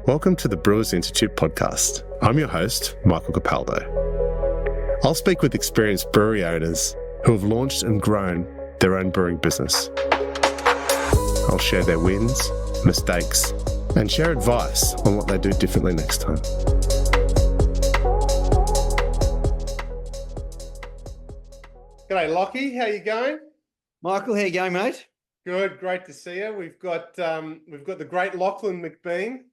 Welcome to the Brewers Institute podcast. I'm your host, Michael Capaldo. I'll speak with experienced brewery owners who have launched and grown their own brewing business. I'll share their wins, mistakes, and share advice on what they do differently next time. G'day, Lockie. How you going? Michael, how you going, mate? Good. Great to see you. We've got the great Lachlan MacBean,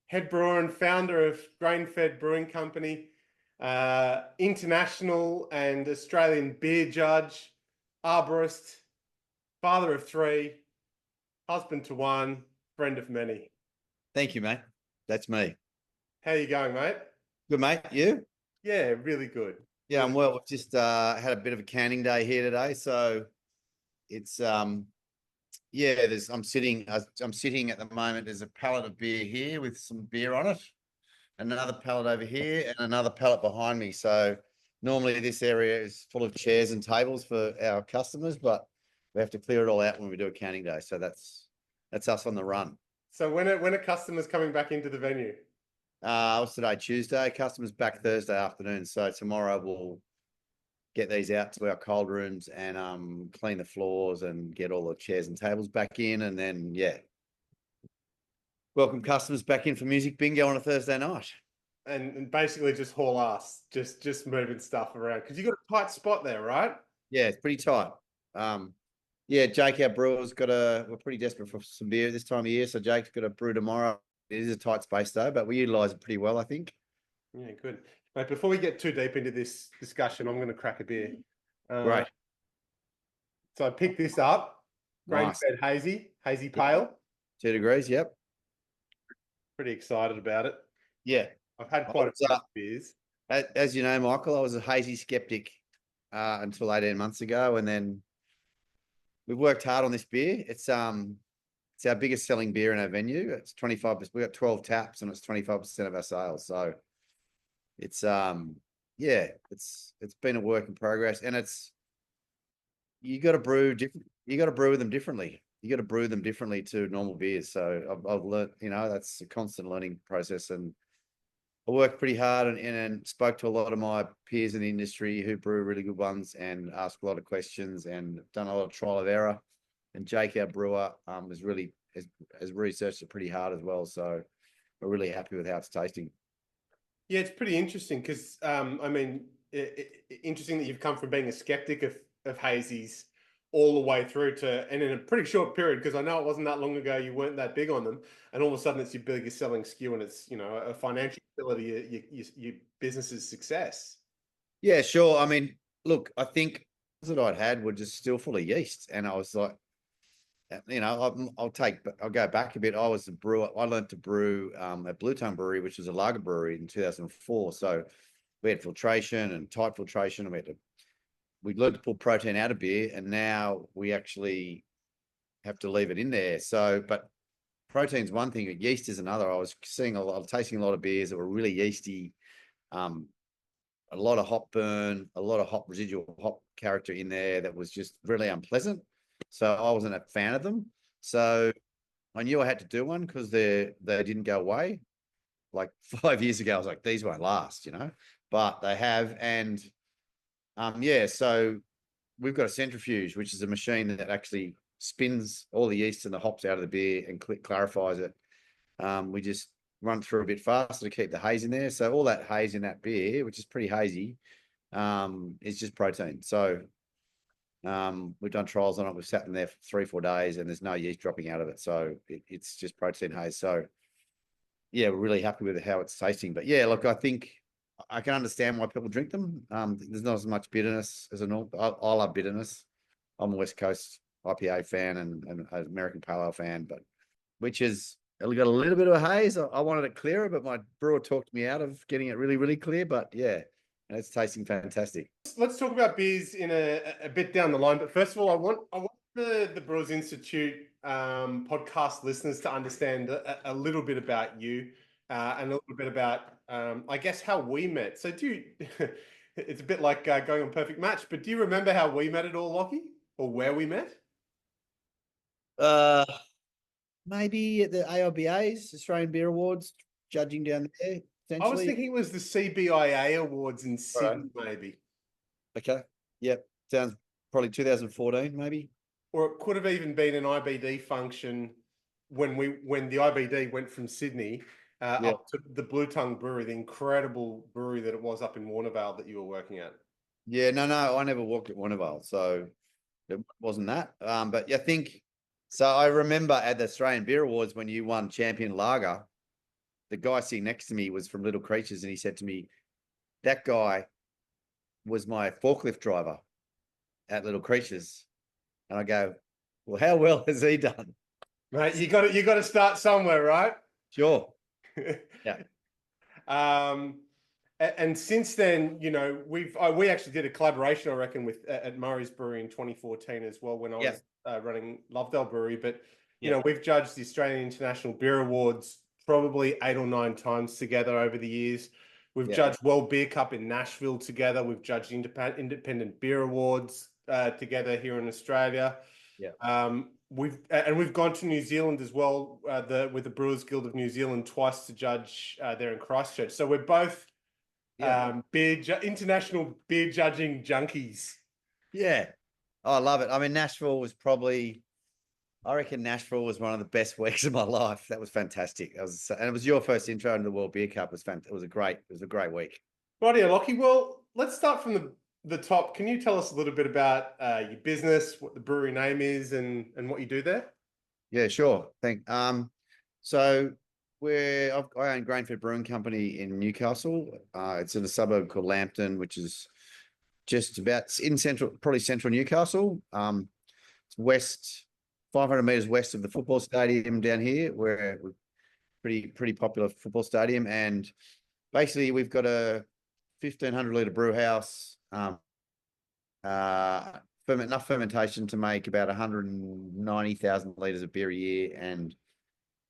head brewer and founder of Grainfed Brewing Company, international and Australian beer judge, arborist, father of three, husband to one, friend of many. Thank you, mate. That's me. How you going, mate? Good, mate. You? Yeah, really good. Yeah, I'm well. We've just had a bit of a canning day here today, so it's I'm sitting at the moment. There's a pallet of beer here with some beer on it, and another pallet over here, and another pallet behind me. So normally this area is full of chairs and tables for our customers, but we have to clear it all out when we do a canning day. So that's us on the run. So when are customers coming back into the venue? What's today? Tuesday. Customers back Thursday afternoon. So tomorrow we'll get these out to our cold rooms and clean the floors and get all the chairs and tables back in, and then welcome customers back in for music bingo on a Thursday night. And basically just haul ass, just moving stuff around because you got a tight spot there, right? Yeah, it's pretty tight. Jake, our brewer's we're pretty desperate for some beer this time of year, so Jake's got a brew tomorrow. It is a tight space though, but we utilise it pretty well, I think. Yeah, good. Mate, before we get too deep into this discussion, I'm going to crack a beer. Right. So I picked this up, Grainfed hazy pale. 2 degrees, yep. Pretty excited about it. Yeah. I've had quite a few beers. As you know, Michael, I was a hazy skeptic until 18 months ago, and then we've worked hard on this beer. It's our biggest selling beer in our venue. It's 25%. We've got 12 taps and it's 25% of our sales. So it's it's been a work in progress, and you got to brew different. You got to brew them differently. You got to brew them differently to normal beers. So I've learned, that's a constant learning process, and I worked pretty hard and spoke to a lot of my peers in the industry who brew really good ones and asked a lot of questions and done a lot of trial and error. And Jake, our brewer, has researched it pretty hard as well. So we're really happy with how it's tasting. Yeah, it's pretty interesting because, interesting that you've come from being a skeptic of hazies all the way through to, and in a pretty short period, because I know it wasn't that long ago you weren't that big on them, and all of a sudden it's your biggest selling SKU and it's, a financial ability, your business's success. Yeah, sure. I mean, look, I think that I'd had were just still full of yeast, and I was like, I'll go back a bit. I was a brewer. I learned to brew at Blue Tongue Brewery, which was a lager brewery in 2004. So we had filtration and tight filtration, and we learned to pull protein out of beer, and now we actually have to leave it in there. So, but protein's one thing, but yeast is another. I was tasting a lot of beers that were really yeasty, a lot of hop burn, a lot of hop residual hop character in there that was just really unpleasant. So I wasn't a fan of them. So I knew I had to do one because they didn't go away. Like 5 years ago, I was like, these won't last, but they have. And so we've got a centrifuge, which is a machine that actually spins all the yeast and the hops out of the beer and clarifies it. We just run through a bit faster to keep the haze in there. So all that haze in that beer, which is pretty hazy, is just protein. So we've done trials on it. We've sat in there for 3-4 days and there's no yeast dropping out of it. So it's just protein haze. So yeah, we're really happy with how it's tasting. But yeah, look, I think I can understand why people drink them. There's not as much bitterness as a normal. I love bitterness. I'm a West Coast IPA fan and an American Pale Ale fan, but which is got a little bit of a haze. I wanted it clearer, but my brewer talked me out of getting it really, really clear. But yeah, and it's tasting fantastic. Let's talk about beers in a bit down the line. But first of all, I want the Brewers Institute podcast listeners to understand a little bit about you and a little bit about, I guess, how we met. So it's a bit like going on Perfect Match, but do you remember how we met at all, Lockie, or where we met? Uh, maybe at the AIBAs, Australian Beer Awards, judging down there, I was potentially. thinking it was the CBIA Awards in All right. Sydney, maybe. Okay. Yep. Sounds probably 2014, maybe. Or it could have even been an IBD function when the IBD went from Sydney Yeah. up to the Blue Tongue Brewery, the incredible brewery that it was up in Warnervale that you were working at. Yeah, no, I never walked at Warnervale, so it wasn't that. But I think so. I remember at the Australian Beer Awards when you won Champion Lager, the guy sitting next to me was from Little Creatures, and he said to me, "That guy was my forklift driver at Little Creatures." And I go, "Well, how well has he done?" Mate, you got to start somewhere, right? Sure. Yeah. And since then, we actually did a collaboration, I reckon, with at Murray's Brewery in 2014 as well when I was running Lovedale Brewery. But we've judged the Australian International Beer Awards probably 8 or 9 times together over the years. We've judged World Beer Cup in Nashville together. We've judged Independent Beer Awards together here in Australia. Yeah. We've gone to New Zealand as well, with the Brewers Guild of New Zealand twice to judge there in Christchurch. So we're both international beer judging junkies. Yeah. Oh, I love it. I mean, I reckon Nashville was one of the best weeks of my life. That was fantastic. And it was your first intro into the World Beer Cup. It was a great week. Rightio, Lockie. Well, let's start from the top. Can you tell us a little bit about your business, what the brewery name is, and what you do there? Yeah, sure. So I own Grainfed Brewing Company in Newcastle. It's in a suburb called Lambton, which is just about in probably central Newcastle. It's 500 meters west of the football stadium down here, where we're pretty popular football stadium. And basically, we've got a 1,500 litre brew house. Enough fermentation to make about 190,000 litres of beer a year, and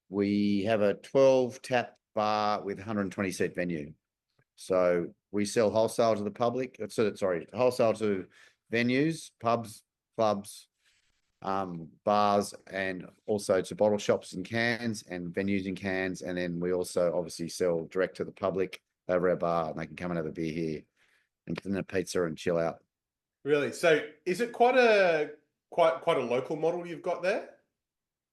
we have a 12 tap bar with 120 seat venue. So we sell wholesale to the public. Wholesale to venues, pubs, clubs, bars, and also to bottle shops in cans and venues in cans. And then we also obviously sell direct to the public over our bar, and they can come and have a beer here and then a pizza and chill out. Really? So is it quite a local model you've got there?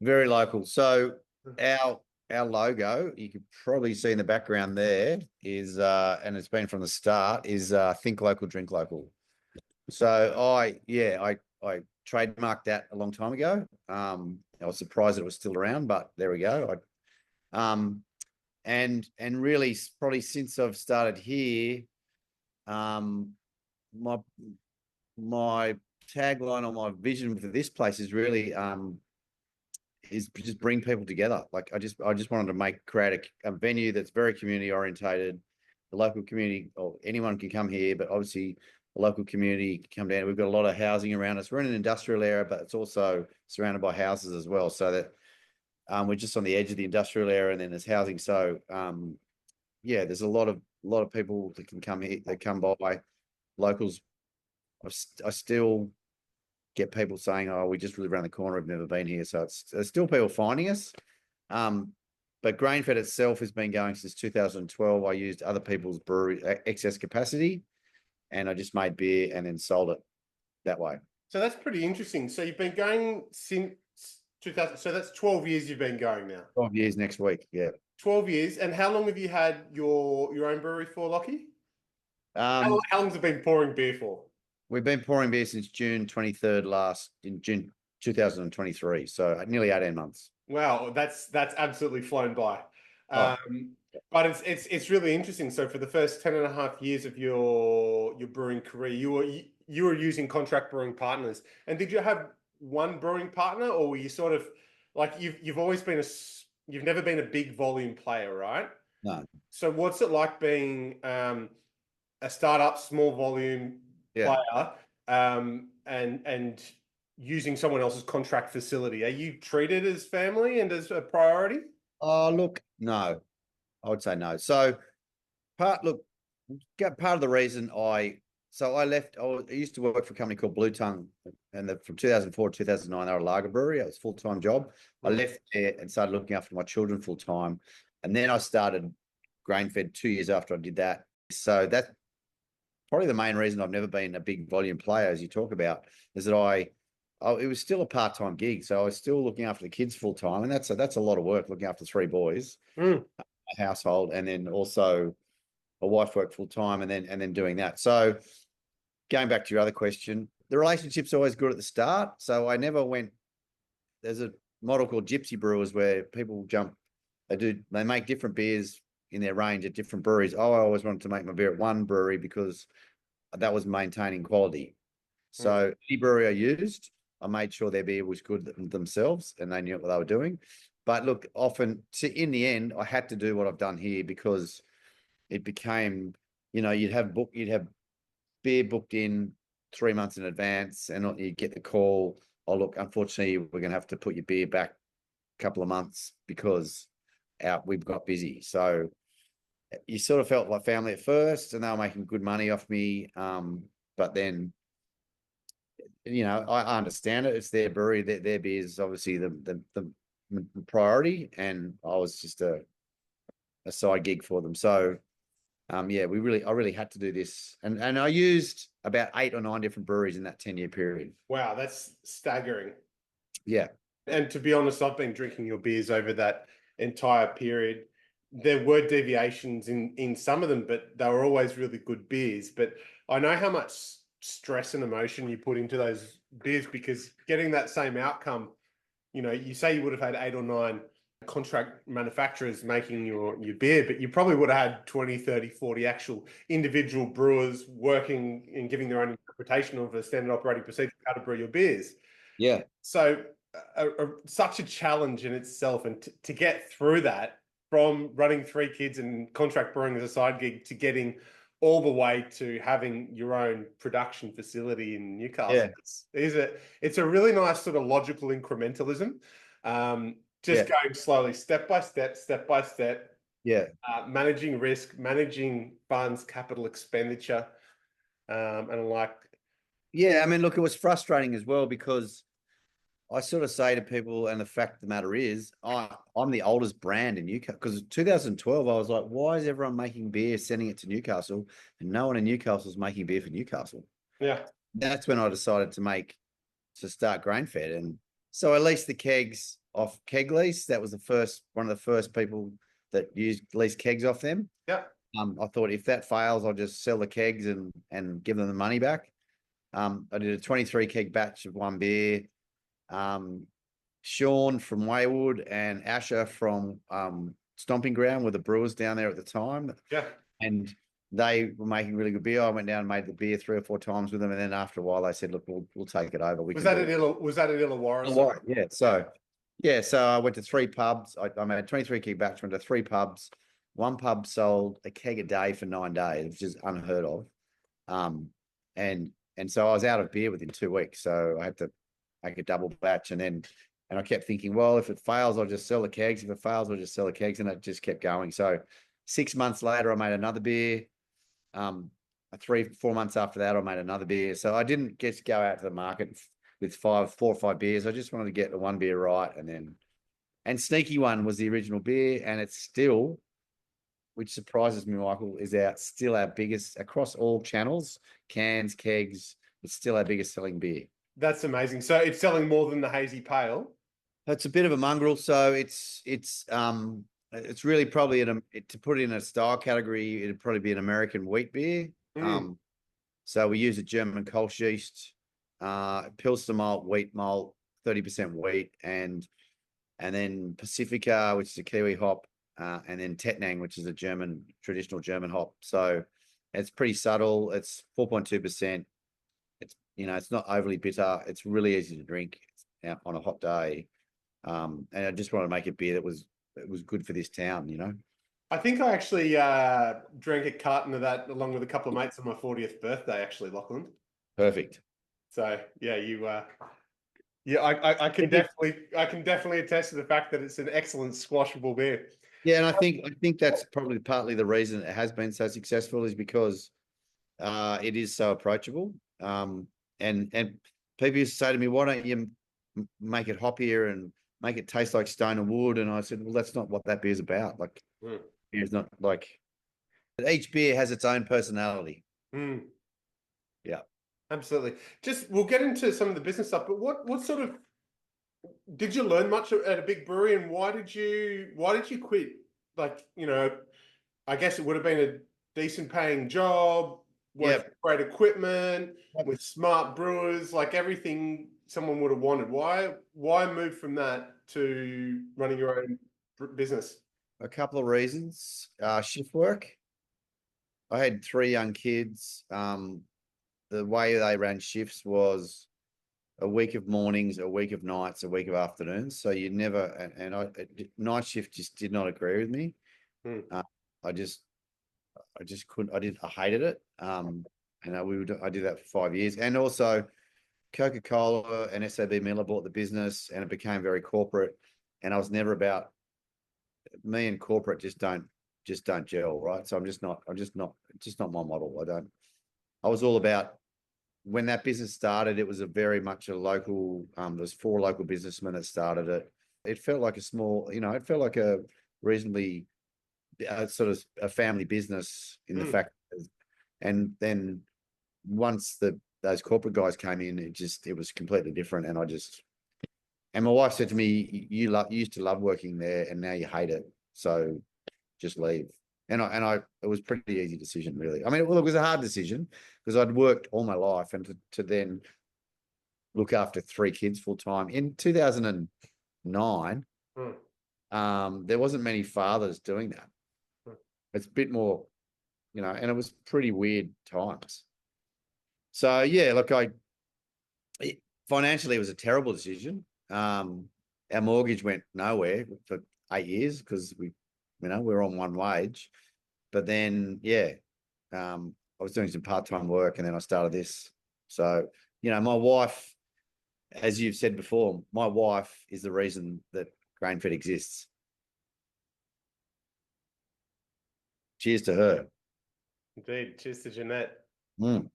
Very local. So our logo, you could probably see in the background there, is and it's been from the start, is think local, drink local. So I trademarked that a long time ago. I was surprised it was still around, but there we go. And really probably since I've started here, my tagline or my vision for this place is really is just bring people together. Like I just wanted to create a venue that's very community orientated. The local community, or anyone can come here, but obviously the local community can come down. We've got a lot of housing around us. We're in an industrial area, but it's also surrounded by houses as well. So that we're just on the edge of the industrial area, and then there's housing. So there's a lot of people that can come here, that come by, locals. I still get people saying, "Oh, we just live around the corner. I've never been here." So there's still people finding us. But Grainfed itself has been going since 2012. I used other people's brewery excess capacity, and I just made beer and then sold it that way. So that's pretty interesting. So you've been going since 2000. So that's 12 years you've been going now. 12 years next week. Yeah. 12 years. And how long have you had your own brewery for, Lockie? How long has it been pouring beer for? We've been pouring beer since June 23rd in June 2023. So nearly 18 months. Wow, that's absolutely flown by. But it's really interesting. So for the first 10 and a half years of your brewing career, you were using contract brewing partners. And did you have one brewing partner, or were you sort of like you've always been you've never been a big volume player, right? No. So what's it like being a startup, small volume player, and using someone else's contract facility? Are you treated as family and as a priority? Oh, look, no, I would say no. So part of the reason I left, I used to work for a company called Blue Tongue and from 2004 to 2009, they were a lager brewery. It was a full-time job. I left there and started looking after my children full-time. And then I started Grainfed 2 years after I did that. So that's probably the main reason I've never been a big volume player, as you talk about, is that it was still a part-time gig. So I was still looking after the kids full-time. And that's a lot of work, looking after 3 boys, a household, and then also my wife worked full-time and then doing that. So going back to your other question, the relationship's always good at the start. So I never went, there's a model called Gypsy Brewers where people they make different beers in their range at different breweries. I always wanted to make my beer at one brewery because that was maintaining quality. So any brewery I used, I made sure their beer was good themselves and they knew what they were doing. But look, often in the end, I had to do what I've done here because it became, you'd have beer booked in 3 months in advance, and you get the call, oh, look, unfortunately, we're going to have to put your beer back a couple of months because we've got busy. So you sort of felt like family at first, and they were making good money off me. But then, I understand it. It's their brewery. Their beer is obviously the priority, and I was just a side gig for them. So I really had to do this. And I used about 8 or 9 different breweries in that 10-year period. Wow, that's staggering. Yeah. And to be honest, I've been drinking your beers over that entire period. There were deviations in some of them, but they were always really good beers. But I know how much stress and emotion you put into those beers, because getting that same outcome, you say you would have had 8 or 9 contract manufacturers making your beer, but you probably would have had 20, 30, 40 actual individual brewers working and giving their own interpretation of a standard operating procedure how to brew your beers. Yeah. So such a challenge in itself, and to get through that from running 3 kids and contract brewing as a side gig to getting all the way to having your own production facility in Newcastle. Yeah. It's a really nice sort of logical incrementalism. Going slowly, step by step. Yeah. Managing risk, managing funds, capital expenditure, and like. Yeah, I mean, look, it was frustrating as well because I sort of say to people, and the fact of the matter is, I'm the oldest brand in Newcastle, because 2012, I was like, why is everyone making beer, sending it to Newcastle, and no one in Newcastle is making beer for Newcastle? Yeah. That's when I decided to start Grainfed. And so I leased the kegs off Keg Lease. That was one of the first people that leased kegs off them. Yeah. I thought if that fails, I'll just sell the kegs and give them the money back. I did a 23 keg batch of one beer. Sean from Waywood and Asher from Stomping Ground were the brewers down there at the time. Yeah. And they were making really good beer. I went down and made the beer 3 or 4 times with them. And then after a while, they said, look, we'll take it over. Was that at Illawarra? Yeah. So I went to 3 pubs. I made a 23 keg batch, went to 3 pubs. One pub sold a keg a day for 9 days, which is unheard of. And so I was out of beer within 2 weeks. So I had to make a double batch. And I kept thinking, well, if it fails, I'll just sell the kegs. If it fails, I'll just sell the kegs. And it just kept going. So 6 months later, I made another beer. 3-4 months after that, I made another beer. So I didn't get to go out to the market with 4 or 5 beers. I just wanted to get the one beer right. And Sneaky One was the original beer. And it's still, which surprises me, Michael, is still our biggest across all channels, cans, kegs. It's still our biggest selling beer. That's amazing. So it's selling more than the Hazy Pale. It's a bit of a mongrel. So it's really probably to put it in a style category, it'd probably be an American wheat beer. So we use a German Kolsch yeast, Pilsner malt, wheat malt, 30% wheat, and then Pacifica, which is a Kiwi hop, and then Tettnang, which is a traditional German hop. So it's pretty subtle. It's 4.2%. It's not overly bitter. It's really easy to drink on a hot day. And I just want to make a beer that was good for this town, I think I actually drank a carton of that along with a couple of mates on my 40th birthday, actually, Lachlan. Perfect. So yeah, I can definitely attest to the fact that it's an excellent squashable beer. Yeah, and I think that's probably partly the reason it has been so successful is because it is so approachable. And people used to say to me, why don't you make it hoppier and make it taste like stone and wood? And I said, well, that's not what that beer's about. Like, it's not like, each beer has its own personality. Yeah. Absolutely. We'll get into some of the business stuff, but what sort of, did you learn much at a big brewery, and why did you quit? Like, I guess it would have been a decent paying job, with great equipment, with smart brewers, like everything someone would have wanted. Why move from that to running your own business? A couple of reasons. Shift work. I had 3 young kids. The way they ran shifts was a week of mornings, a week of nights, a week of afternoons. So you never, night shift just did not agree with me. I just couldn't, I hated it. And I did that for 5 years. And also Coca-Cola and SAB Miller bought the business, and it became very corporate. And I was never about, me and corporate just don't gel, right? So I'm just not my model. I was all about, when that business started, it was very much a local, there's 4 local businessmen that started it. It felt like a small, it felt like a reasonably sort of a family business in the fact, and then once those corporate guys came in, it was completely different. And my wife said to me, you used to love working there and now you hate it. So just leave. And it was a pretty easy decision, really. I mean, it was a hard decision because I'd worked all my life, and to then look after 3 kids full time. In 2009, there wasn't many fathers doing that. It's a bit more, and it was pretty weird times. So yeah, look, financially it was a terrible decision. Our mortgage went nowhere for 8 years because we were on one wage. But then, I was doing some part-time work, and then I started this. So, my wife, as you've said before, my wife is the reason that Grainfed exists. Cheers to her. Indeed. Cheers to Jeanette. Mm.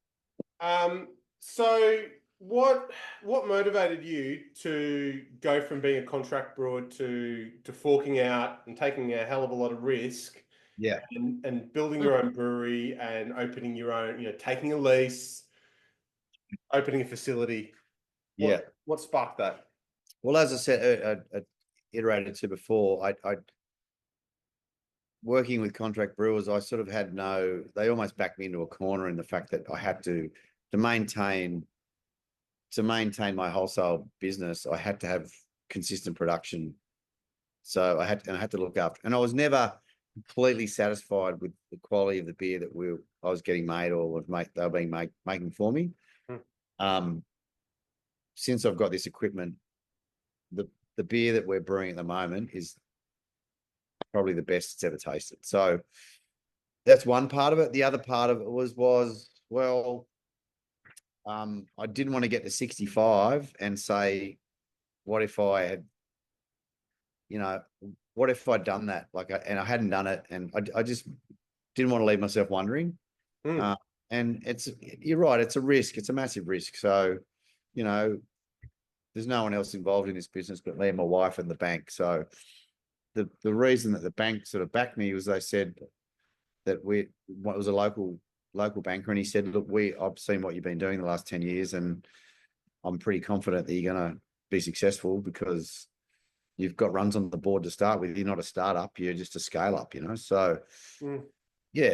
So what motivated you to go from being a contract brewer to forking out and taking a hell of a lot of risk? Yeah. And building your own brewery and opening your own, taking a lease, opening a facility. Yeah. What sparked that? Well, as I said, I iterated to before, I working with contract brewers, I sort of had they almost backed me into a corner in the fact that I had to maintain my wholesale business. I had to have consistent production. So I had to look after, and I was never completely satisfied with the quality of the beer that I was getting made, or they were being making for me. Since I've got this equipment, the beer that we're brewing at the moment is probably the best it's ever tasted. So that's one part of it. The other part of it was I didn't want to get to 65 and say, what if I had, what if I'd done that? And I hadn't done it, and I just didn't want to leave myself wondering. And you're right, it's a risk. It's a massive risk. So, there's no one else involved in this business but me and my wife and the bank. So the reason that the bank sort of backed me was they said that it was a local banker, and he said, look, I've seen what you've been doing the last 10 years, and I'm pretty confident that you're going to be successful because you've got runs on the board to start with. You're not a startup, you're just a scale up, So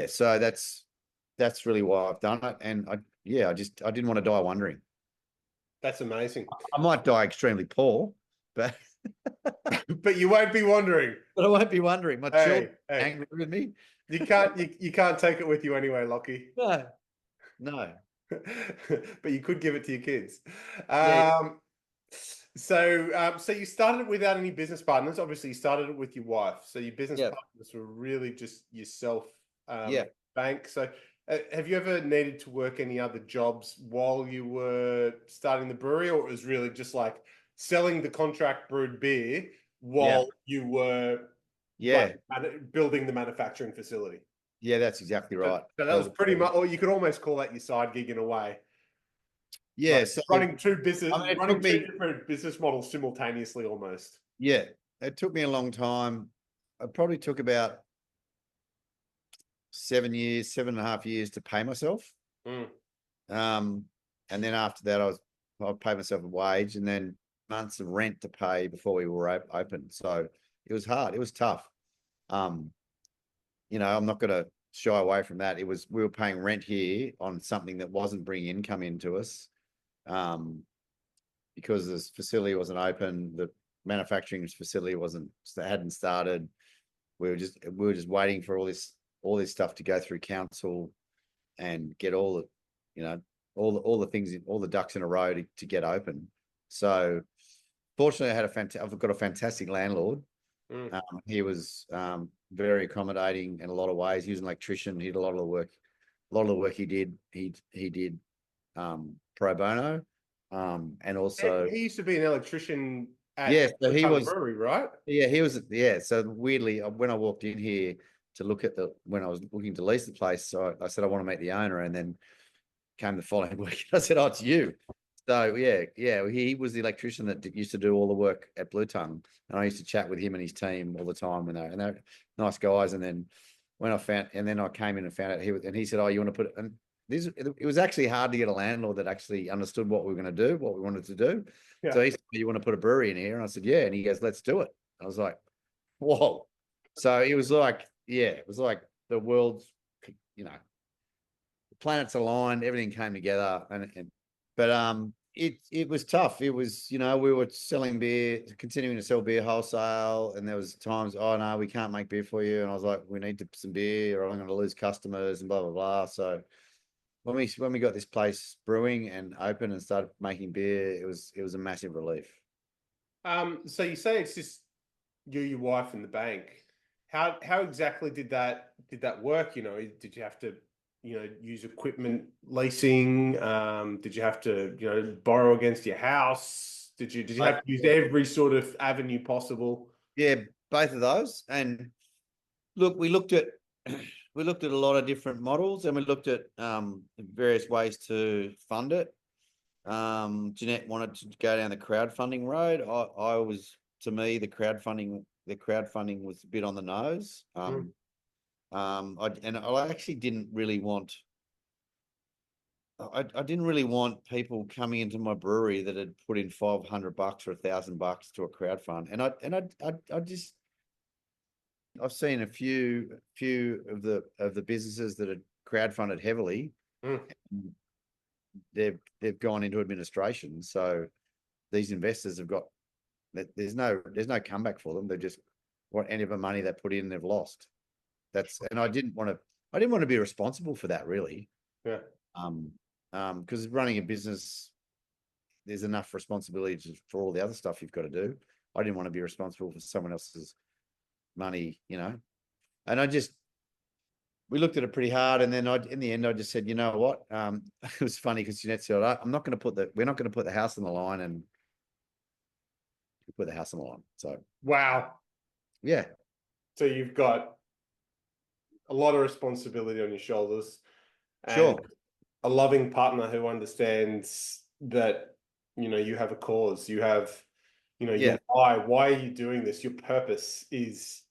so that's really why I've done it. And I didn't want to die wondering. That's amazing. I might die extremely poor, but but you won't be wondering. But I won't be wondering. My children angry with me. You can't take it with you anyway, Lockie. No. But you could give it to your kids. Yeah. So you started it without any business partners. Obviously, you started it with your wife. So your business partners were really just yourself, bank. So have you ever needed to work any other jobs while you were starting the brewery, or it was really just like selling the contract brewed beer while you were building the manufacturing facility? Yeah, that's exactly right. So that was pretty much, or you could almost call that your side gig in a way. Yeah. Like So running two business, I mean, it running took two me, different business models simultaneously almost. yeah, it took me a long time. It probably took about 7 years, 7.5 years to pay myself. Mm. And then after that, I paid myself a wage, and then months of rent to pay before we were open. So it was hard. It was tough. I'm not going to shy away from that. We were paying rent here on something that wasn't bringing income into us, because this facility wasn't open. The manufacturing facility hadn't started. We were just waiting for all this stuff to go through council and get all the things, all the ducks in a row to get open. So fortunately, I've got a fantastic landlord. He was very accommodating in a lot of ways. He was an electrician. He did a lot of the work. A lot of the work he did pro bono, and also He used to be an electrician at so he was brewery, right? Yeah, he was. Yeah, so weirdly, when I walked in here to look at when I was looking to lease the place, so I said I want to meet the owner, and then came the following week. I said, "Oh, it's you." So yeah, he was the electrician that used to do all the work at Blue Tongue, and I used to chat with him and his team all the time. And they're nice guys. And then I came in and found out he said, "Oh, you want to put it?" And it was actually hard to get a landlord that actually understood what we were going to do, what we wanted to do. Yeah. So he said, "You want to put a brewery in here?" And I said, "Yeah." And he goes, "Let's do it." I was like, "Whoa!" So it was like the world's, the planets aligned, everything came together, but it was tough. It was, we were selling beer, continuing to sell beer wholesale, and there was times, "Oh no, we can't make beer for you," and I was like, "We need some beer, or I'm going to lose customers," and blah blah blah. So when we got this place brewing and open and started making beer, it was a massive relief. So you say it's just you, your wife, and the bank. How exactly did that work? Did you have to use equipment leasing? Did you have to borrow against your house? Did you have to use every sort of avenue possible? Yeah, both of those. And look, we looked at a lot of different models, and we looked at various ways to fund it. Jeanette wanted to go down the crowdfunding road. To me, the crowdfunding was a bit on the nose. I actually didn't really want. I didn't really want people coming into my brewery that had put in $500 or $1,000 to a crowdfund, I've seen a few of the businesses that had crowdfunded heavily. They've gone into administration, so these investors have got there's no comeback for them. They've just any of the money they put in, they've lost. And I didn't want to be responsible for that, really. Yeah. Because running a business, there's enough responsibility for all the other stuff you've got to do. I didn't want to be responsible for someone else's money, And we looked at it pretty hard, and then in the end, I just said, "You know what?" It was funny because Jeanette said, we're not going to put the house on the line, and we put the house on the line. So wow, yeah. So you've got a lot of responsibility on your shoulders, and sure, a loving partner who understands that you have a cause, you have your why are you doing this, your purpose is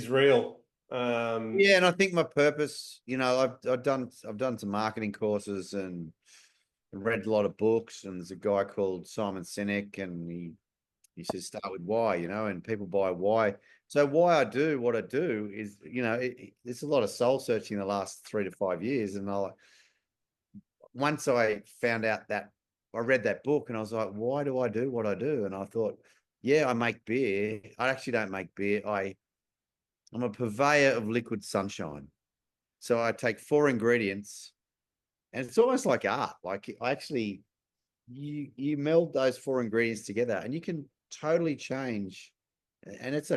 real. And I think my purpose, I've done some marketing courses and read a lot of books, and there's a guy called Simon Sinek, and he says start with why, and people buy why. So why I do what I do is, there's a lot of soul searching in the last 3 to 5 years, and once I found out that I read that book, and I was like, why do I do what I do? And I thought, yeah, I make beer. I actually don't make beer. I'm a purveyor of liquid sunshine. So I take 4 ingredients, and it's almost like art. Like you meld those 4 ingredients together, and you can totally change. And it's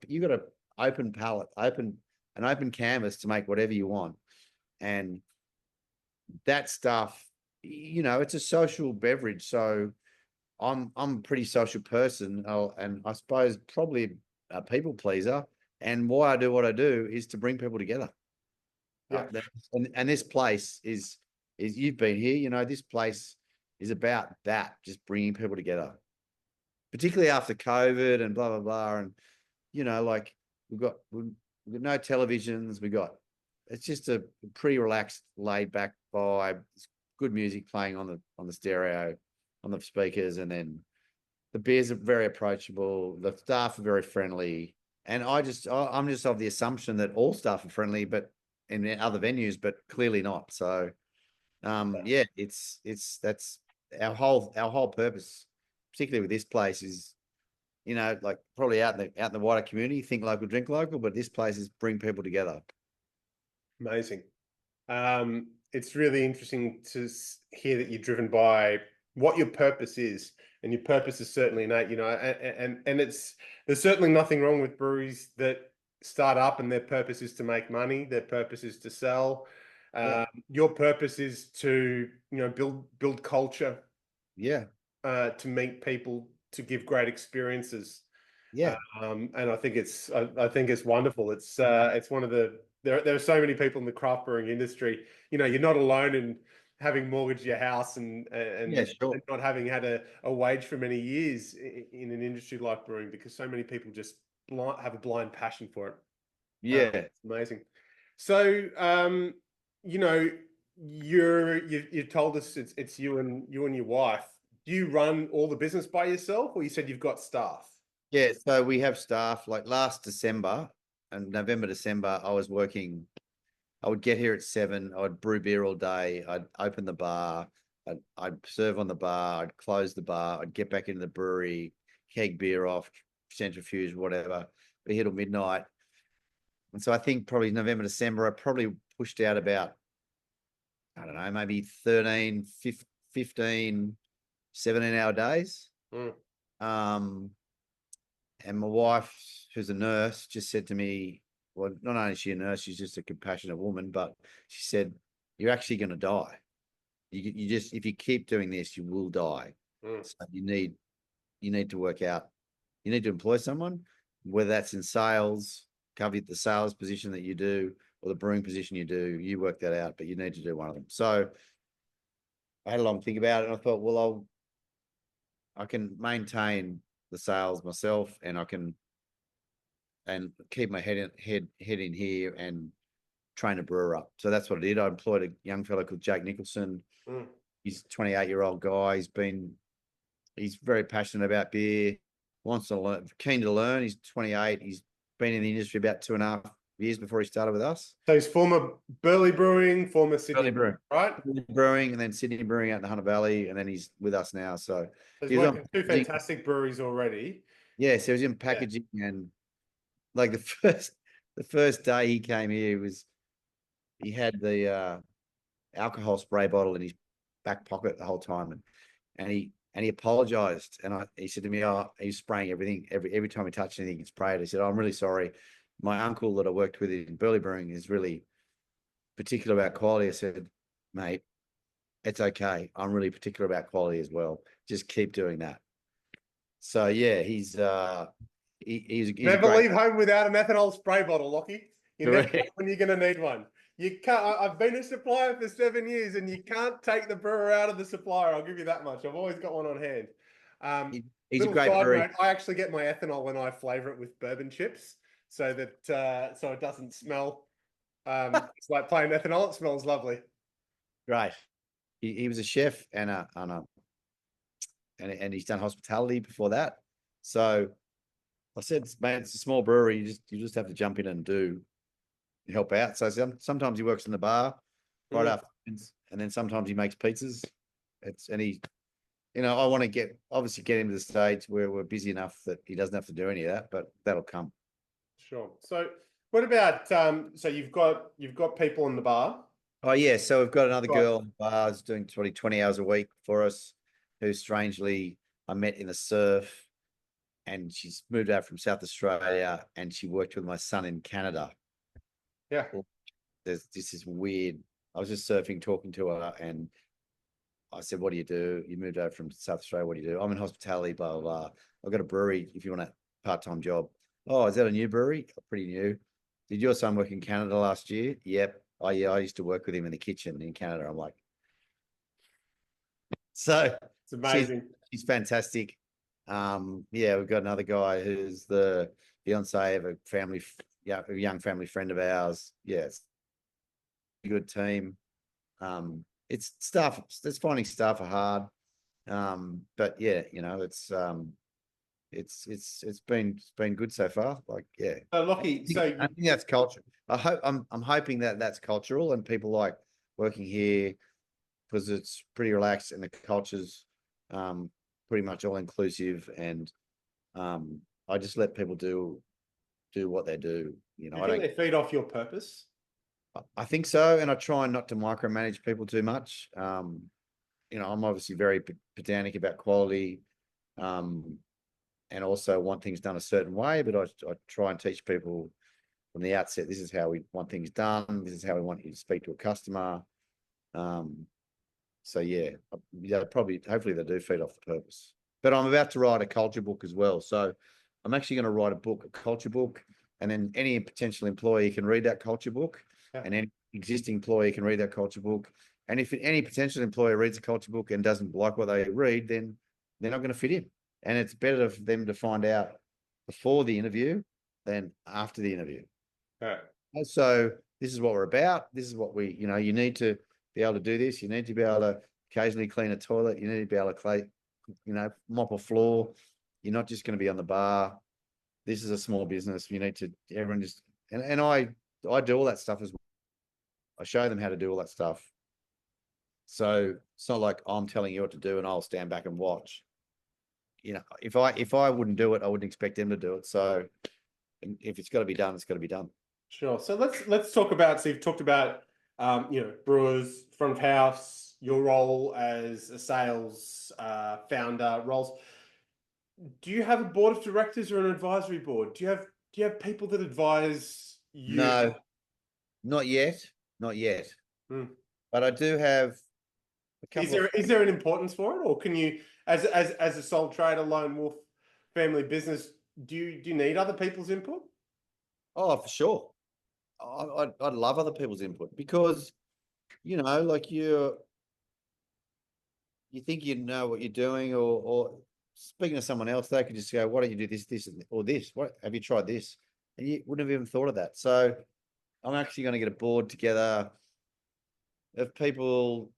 you got an open palette, an open canvas to make whatever you want. And that stuff, it's a social beverage. So I'm a pretty social person, and I suppose probably a people pleaser. And why I do what I do is to bring people together. Yeah. And this place is you've been here, this place is about that, just bringing people together, particularly after COVID and blah, blah, blah. And, like we've got no televisions. It's just a pretty relaxed, laid back vibe. It's good music playing on the stereo, on the speakers. And then the beers are very approachable. The staff are very friendly. And I'm just of the assumption that all staff are friendly, but in other venues, but clearly not. So, that's our whole purpose, particularly with this place is, like probably out in the wider community, think local, drink local, but this place is bring people together. Amazing. It's really interesting to hear that you're driven by what your purpose is, and your purpose is certainly innate, and there's certainly nothing wrong with breweries that start up and their purpose is to make money, their purpose is to sell. Your purpose is to, build culture. Yeah. To meet people, to give great experiences. Yeah. And I think it's wonderful. It's one of there are so many people in the craft brewing industry. You're not alone in having mortgaged your house and not having had a wage for many years in an industry like brewing, because so many people just have a blind passion for it. Yeah. It's amazing. So, you told us it's you and your wife. Do you run all the business by yourself, or you said you've got staff? Yeah, so we have staff. Like last December and November, December, I would get here at 7. I'd brew beer all day. I'd open the bar. I'd serve on the bar. I'd close the bar. I'd get back into the brewery, keg beer off, centrifuge, whatever. Be here till midnight. And so I think probably November, December, I probably pushed out about, I don't know, maybe 13, 15, 17-hour days. And my wife, who's a nurse, just said to me, well, not only is she a nurse, she's just a compassionate woman, but she said, you're actually going to die. You just, if you keep doing this, you will die. So you need to work out, you need to employ someone, whether that's in sales, cover the sales position that you do, or the brewing position you do, you work that out, but you need to do one of them. So I had a long think about it, and I thought, well, I can maintain the sales myself, and I can keep my head in here and train a brewer up. So that's what I did. I employed a young fellow called Jake Nicholson. He's a 28-year-old guy. He's very passionate about beer, wants to learn, keen to learn. He's 28. He's been in the industry about 2.5 years before he started with us. So he's former Burley Brewing, former Sydney Brewing, right? Brewing, and then Sydney Brewing out in the Hunter Valley, and then he's with us now. So he's worked in 2 fantastic breweries already. Yeah, so he was in packaging, and like the first day he came here, he had the alcohol spray bottle in his back pocket the whole time, and he apologized, and he said to me, he's spraying everything every time he touched anything, he sprayed. I said, I'm really sorry. My uncle that I worked with in Burley Brewing is really particular about quality. I said, mate, it's okay. I'm really particular about quality as well. Just keep doing that. So yeah, he's never leave home without an ethanol spray bottle, Lockie. You never know when you're going to need one. You can't. I've been a supplier for 7 years, and you can't take the brewer out of the supplier. I'll give you that much. I've always got one on hand. He's a great brewer. I actually get my ethanol when I flavour it with bourbon chips, so that so it doesn't smell. It's like plain ethanol. It smells lovely. Right. He was a chef and he's done hospitality before that. So I said, man, it's a small brewery. You just have to jump in and help out. So sometimes he works in the bar right after, and then sometimes he makes pizzas. I want to get him to the stage where we're busy enough that he doesn't have to do any of that, but that'll come. Sure. So what about so you've got people in the bar? Oh yeah, so we've got another girl in the bar who's doing 20 hours a week for us, who strangely I met in the surf, and she's moved out from South Australia, and she worked with my son in Canada. Yeah. This is weird. I was just surfing, talking to her, and I said, what do you do? You moved over from South Australia. What do you do? I'm in hospitality, blah, blah, blah. I've got a brewery if you want a part-time job. Oh, is that a new brewery? Pretty new. Did your son work in Canada last year? Yep. Oh, yeah, I used to work with him in the kitchen in Canada. I'm like, So It's amazing. she's fantastic. Yeah, we've got another guy who's the fiance of a young family friend of ours. Yeah, it's a good team. It's finding staff are hard. But yeah, it's been good so far. Like, yeah. So Lockie, I think that's culture. I'm hoping that that's cultural and people like working here because it's pretty relaxed and the culture's pretty much all inclusive, and I just let people do what they do. do you think they feed off your purpose? I think so, and I try not to micromanage people too much. I'm obviously very pedantic about quality, and also want things done a certain way, but I try and teach people from the outset, this is how we want things done. This is how we want you to speak to a customer. So yeah, hopefully they do feed off the purpose. But I'm about to write a culture book as well. So I'm actually going to write a culture book, and then any potential employee can read that culture book, and any existing employee can read that culture book. And if any potential employee reads a culture book and doesn't like what they read, then they're not going to fit in. And it's better for them to find out before the interview than after the interview. Right. So this is what we're about. This is what you need to be able to do this. You need to be able to occasionally clean a toilet. You need to be able to mop a floor. You're not just going to be on the bar. This is a small business. You need to, everyone just, and I do all that stuff as well. I show them how to do all that stuff. So it's not like I'm telling you what to do and I'll stand back and watch. If I wouldn't do it, I wouldn't expect them to do it. So if it's got to be done, it's got to be done. Sure. So let's talk about. So you've talked about brewers, front of house, your role as a sales founder roles. Do you have a board of directors or an advisory board? Do you have people that advise you? No, not yet. But I do have a couple. Is there an importance for it, or can you, as a sole trader, lone wolf family business, do you need other people's input? Oh, for sure. I'd love other people's input because, like you think you know what you're doing, or speaking to someone else, they could just go, why don't you do this, or this? What have you tried this? And you wouldn't have even thought of that. So I'm actually going to get a board together of people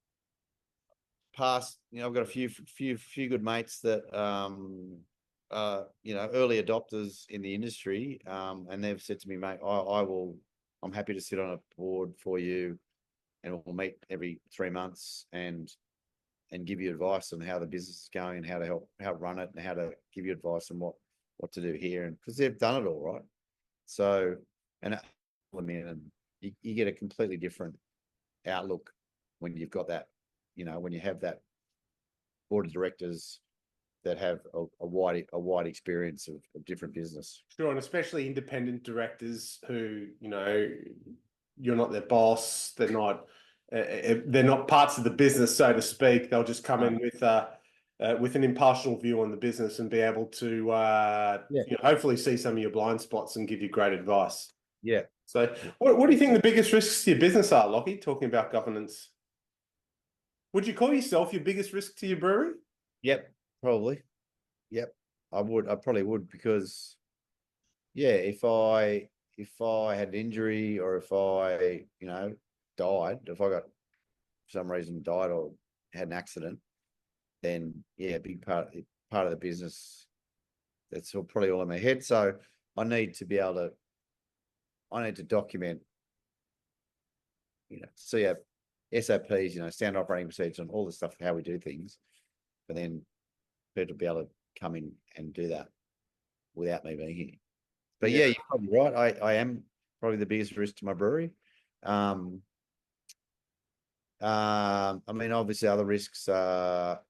past, I've got a few good mates that early adopters in the industry, and they've said to me, mate, I'm happy to sit on a board for you, and we'll meet every 3 months and give you advice on how the business is going and how to help run it and how to give you advice on what to do here, and because they've done it all right. So, and you get a completely different outlook when you've got that, when you have that board of directors that have a wide experience of different business. Sure, and especially independent directors who, you're not their boss. They're not parts of the business, so to speak. They'll just come in with an impartial view on the business and be able to hopefully see some of your blind spots and give you great advice. Yeah. So what do you think the biggest risks to your business are, Lockie, talking about governance? Would you call yourself your biggest risk to your brewery? Yep, probably. Yep, I would. I probably would, because if I had an injury, or if I, died, if I got, for some reason, died or had an accident, then a big part of the business, that's probably all in my head. So I need to document, so you have SOPs, standard operating procedures on all the stuff, how we do things, but then people to be able to come in and do that without me being here. But you're probably right. I am probably the biggest risk to my brewery. I mean, obviously other risks are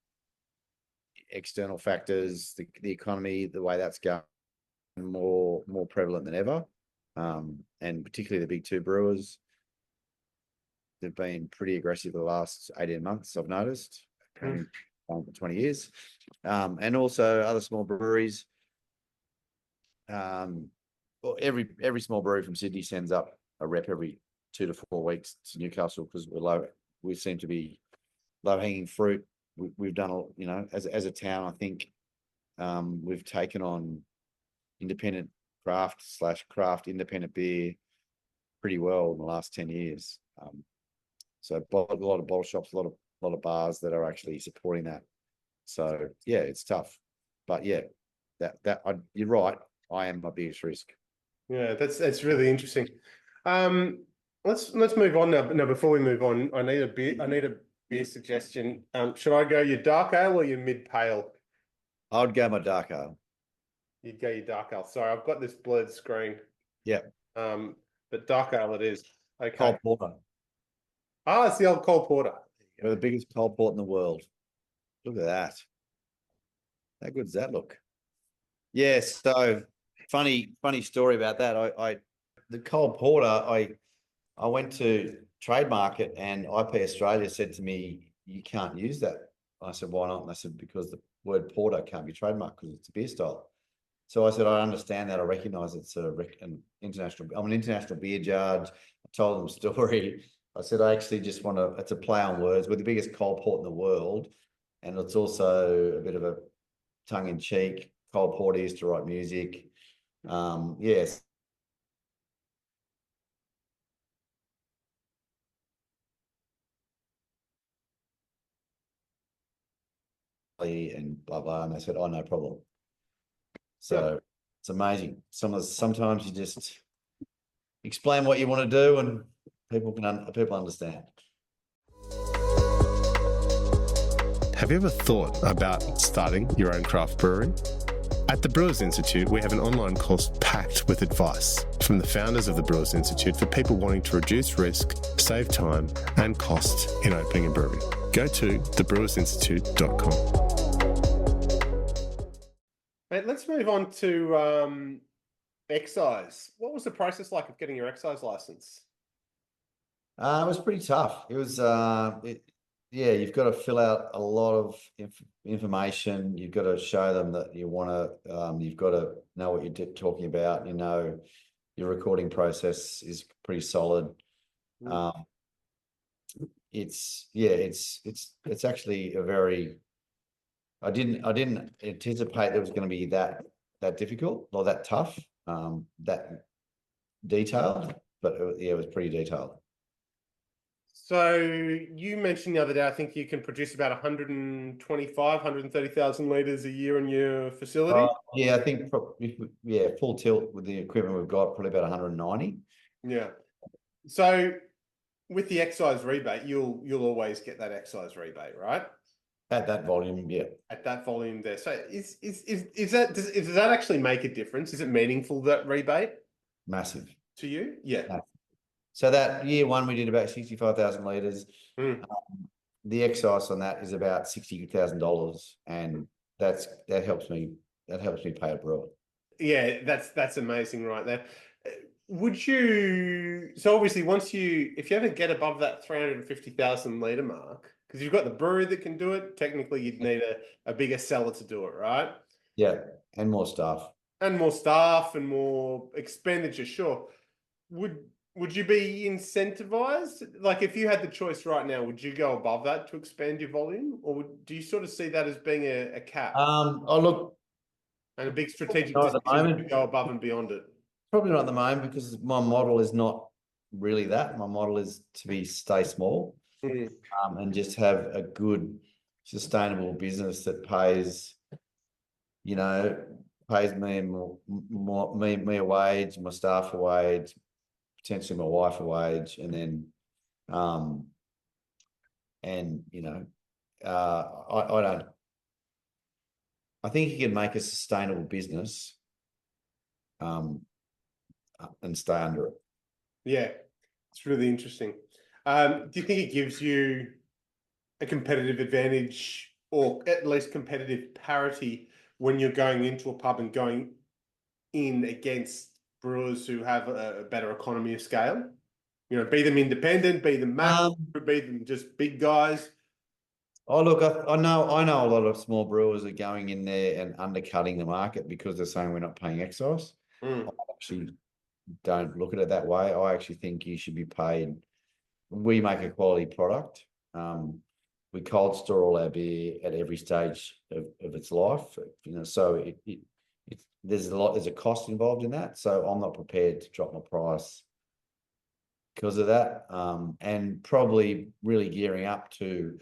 external factors, the economy, the way that's going, more prevalent than ever. And particularly the big two brewers, they've been pretty aggressive the last 18 months, I've noticed, for 20 years. And also other small breweries. Every small brewery from Sydney sends up a rep every 2 to 4 weeks to Newcastle, because we seem to be low-hanging fruit we've done, as a town, I think we've taken on independent craft independent beer pretty well in the last 10 years. So a lot of bottle shops, a lot of bars that are actually supporting that. So yeah, it's tough, but yeah, you're right. I am my biggest risk. Yeah, that's really interesting. Let's move on now. Now, before we move on, I need a beer suggestion. Should I go your dark ale or your mid pale? I would go my dark ale. You'd go your dark ale. Sorry, I've got this blurred screen. Yeah. But dark ale it is. Okay. Cold porter. Ah, it's the old cold porter. We're the biggest cold port in the world. Look at that. How good does that look? Yeah, so funny story about that. The cold porter, I went to trademark it, and IP Australia said to me, "You can't use that." I said, "Why not?" And they said, "Because the word porter can't be trademarked because it's a beer style." So I said, "I understand that. I recognise it's an international. I'm an international beer judge." I told them a story. I said, "I actually just want to. It's a play on words. We're the biggest cold port in the world, and it's also a bit of a tongue-in-cheek. Cold porter used to write music. Yes." And blah blah, and they said, "Oh, no problem." So it's amazing. Sometimes you just explain what you want to do, and people understand. Have you ever thought about starting your own craft brewery? At the Brewers Institute, we have an online course packed with advice from the founders of the Brewers Institute for people wanting to reduce risk, save time and cost in opening a brewery. Go to thebrewersinstitute.com. Mate, let's move on to excise. What was the process like of getting your excise license? It was pretty tough. It was, you've got to fill out a lot of information. You've got to show them that you want to, you've got to know what you're talking about. Your recording process is pretty solid. It's actually a very, I didn't anticipate it was going to be that difficult or that tough, that detailed, but it was pretty detailed. So you mentioned the other day, I think you can produce about 130,000 litres a year in your facility. Yeah, I think full tilt with the equipment we've got, probably about 190. Yeah. So with the excise rebate, you'll always get that excise rebate, right? At that volume, yeah. At that volume there. So does that actually make a difference? Is it meaningful, that rebate? Massive. To you? Yeah. Massive. So that year one, we did about 65,000 litres. The excise on that is about $60,000, and that helps me pay a brewer. Yeah, that's amazing right there. Would you, so obviously if you ever get above that 350,000 litre mark, because you've got the brewery that can do it, technically you'd need a bigger cellar to do it, right? Yeah, and more staff. And more staff and more expenditure, sure. Would you be incentivized? Like, if you had the choice right now, would you go above that to expand your volume, or do you sort of see that as being a cap? Look, and a big strategic decision to go above and beyond it. Probably not at the moment, because my model is not really that. My model is to stay small, and just have a good, sustainable business that pays me a wage, my staff a wage, potentially my wife a wage, and then, I think you can make a sustainable business, and stay under it. Yeah, it's really interesting. Do you think it gives you a competitive advantage, or at least competitive parity, when you're going into a pub and going in against brewers who have a better economy of scale? Be them independent, be them macro, be them just big guys. Oh, look, I know a lot of small brewers are going in there and undercutting the market because they're saying we're not paying excise. I actually don't look at it that way. I actually think you should be paid. We make a quality product. we cold store all our beer at every stage of its life. So there's a cost involved in that. So I'm not prepared to drop my price because of that. And probably really gearing up to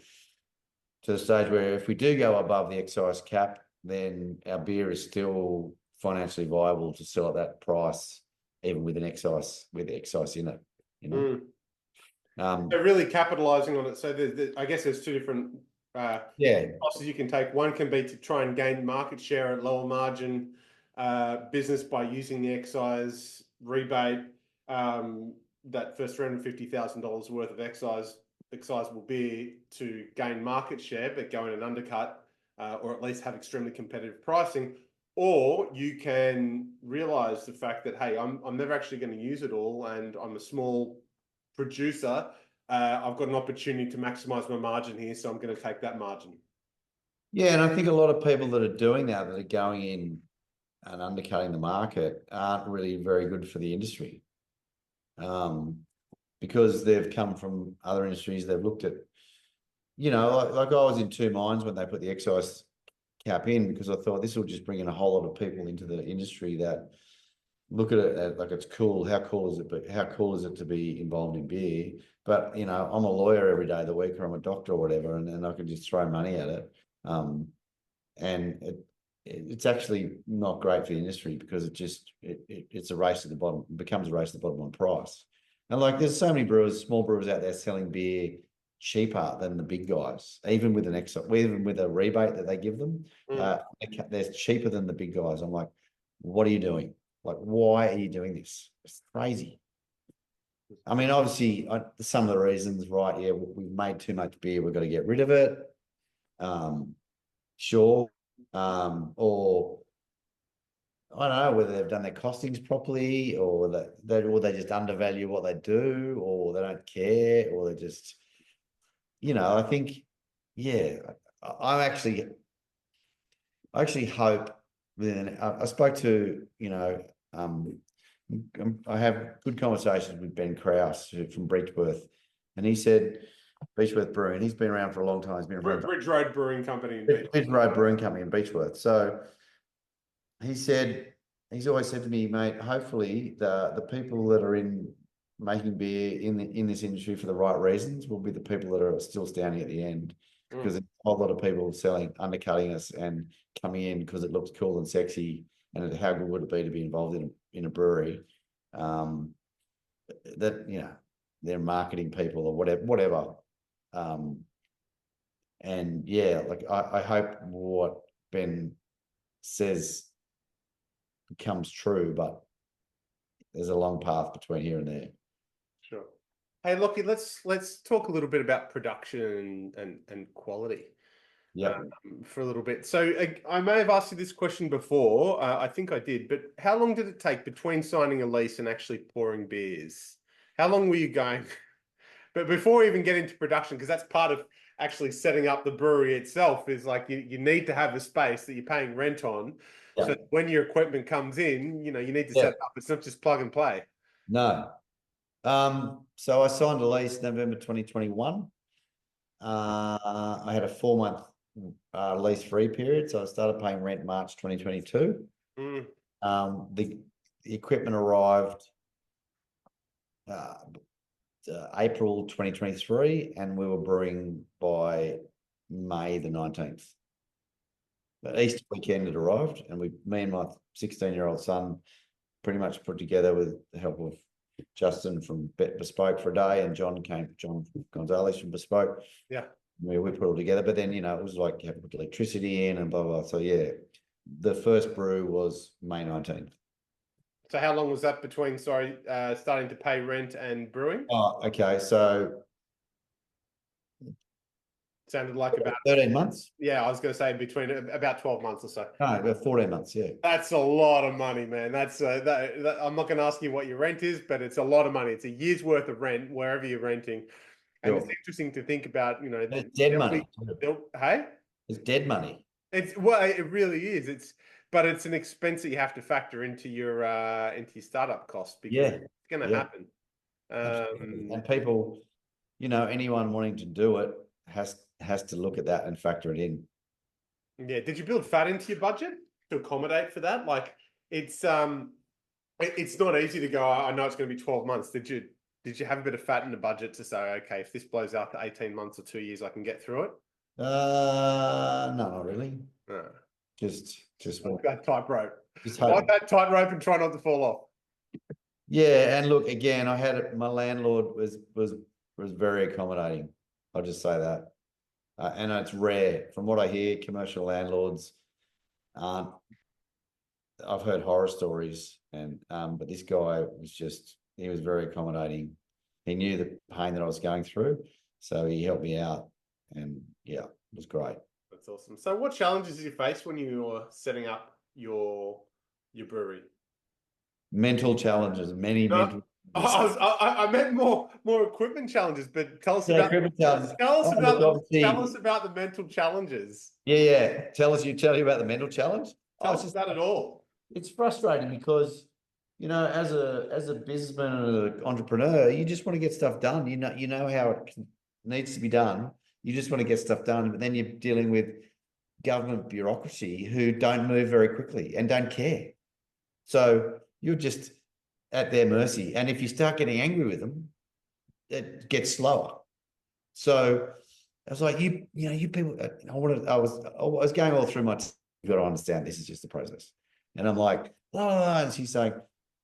the stage where if we do go above the excise cap, then our beer is still financially viable to sell at that price, even with excise in it. They're really capitalizing on it. So I guess there's two different costs you can take. One can be to try and gain market share at lower margin business by using the excise rebate, that first $350,000 worth of excisable beer to gain market share, but go in and undercut or at least have extremely competitive pricing. Or you can realize the fact that, hey, I'm never actually going to use it all, and I'm a small producer. I've got an opportunity to maximize my margin here, so I'm going to take that margin. Yeah, and I think a lot of people that are doing that are going in and undercutting the market aren't really very good for the industry, because they've come from other industries. They've looked at, like I was in two minds when they put the excise cap in, because I thought this will just bring in a whole lot of people into the industry that look at it like it's cool. How cool is it? But how cool is it to be involved in beer? But I'm a lawyer every day of the week, or I'm a doctor or whatever, and I can just throw money at it. And it's actually not great for the industry, because it's a race to the bottom. It becomes a race to the bottom on price. And like, there's so many small brewers out there selling beer cheaper than the big guys, even with a rebate that they give them. They're cheaper than the big guys. I'm like, what are you doing? Like, why are you doing this? It's crazy. I mean, obviously, some of the reasons, right? Yeah, we've made too much beer. We've got to get rid of it. Sure. Or I don't know whether they've done their costings properly, or they just undervalue what they do, or they don't care, or they just, I think, I actually hope. Then I spoke to, I have good conversations with Ben Krause from Beechworth, and he said, Beechworth Brewing, he's been around for a long time. He's been around Bridge Road Brewing Company. Bridge Road Brewing Company in Beechworth. So he said, he's always said to me, mate, hopefully the people that are making beer in this industry for the right reasons will be the people that are still standing at the end, because there's a whole lot of people undercutting us and coming in because it looks cool and sexy, and how good would it be to be involved in a brewery, that they're marketing people or whatever. And like I hope what Ben says becomes true, but there's a long path between here and there. Sure. Hey, Lockie, let's talk a little bit about production and quality. Yeah. For a little bit. So I may have asked you this question before. I think I did, but how long did it take between signing a lease and actually pouring beers? How long were you going? But before we even get into production, because that's part of actually setting up the brewery itself, is like you need to have a space that you're paying rent on. Yeah. So when your equipment comes in, you need to set it up. It's not just plug and play. No. So I signed a lease November 2021. I had a 4-month lease free period, so I started paying rent March 2022. The equipment arrived April 2023, and we were brewing by May the 19th. But Easter weekend it arrived, and me and my 16-year-old son pretty much put together, with the help of Justin from Bespoke for a day, and John Gonzalez from Bespoke. Yeah. We put it all together, but then, it was like you have to put electricity in and blah, blah. So the first brew was May 19th. So how long was that between, starting to pay rent and brewing? Oh, okay. So sounded like about 13 months. Yeah, I was going to say between about 12 months or so. No, about 14 months. Yeah. That's a lot of money, man. That's I'm not going to ask you what your rent is, but it's a lot of money. It's a year's worth of rent wherever you're renting. And It's interesting to think about, it's dead money. Hey? It's dead money. It really is. But it's an expense that you have to factor into your startup cost, because it's going to happen. And people, anyone wanting to do it has to look at that and factor it in. Yeah. Did you build fat into your budget to accommodate for that? Like it's not easy to go, I know it's going to be 12 months. Did you have a bit of fat in the budget to say, okay, if this blows out to 18 months or 2 years, I can get through it? No, not really. No. Just like that tightrope. Just Like that tightrope and try not to fall off. Yeah, and look, again, my landlord was very accommodating. I'll just say that. And it's rare. From what I hear, commercial landlords aren't. I've heard horror stories, and but this guy he was very accommodating. He knew the pain that I was going through, so he helped me out, and yeah, it was great. That's awesome. So what challenges did you face when you were setting up your brewery? Mental challenges, many mental. I meant more equipment challenges, but tell us about the mental challenges. Yeah. Tell you about the mental challenge. Tell us about it all. It's frustrating because, as a businessman and an entrepreneur, you just want to get stuff done. You know how it needs to be done. You just want to get stuff done, but then you're dealing with government bureaucracy who don't move very quickly and don't care. So you're just at their mercy. And if you start getting angry with them, it gets slower. So I was like, you people, I was going all through my, you've got to understand, this is just the process. And I'm like, and she's saying,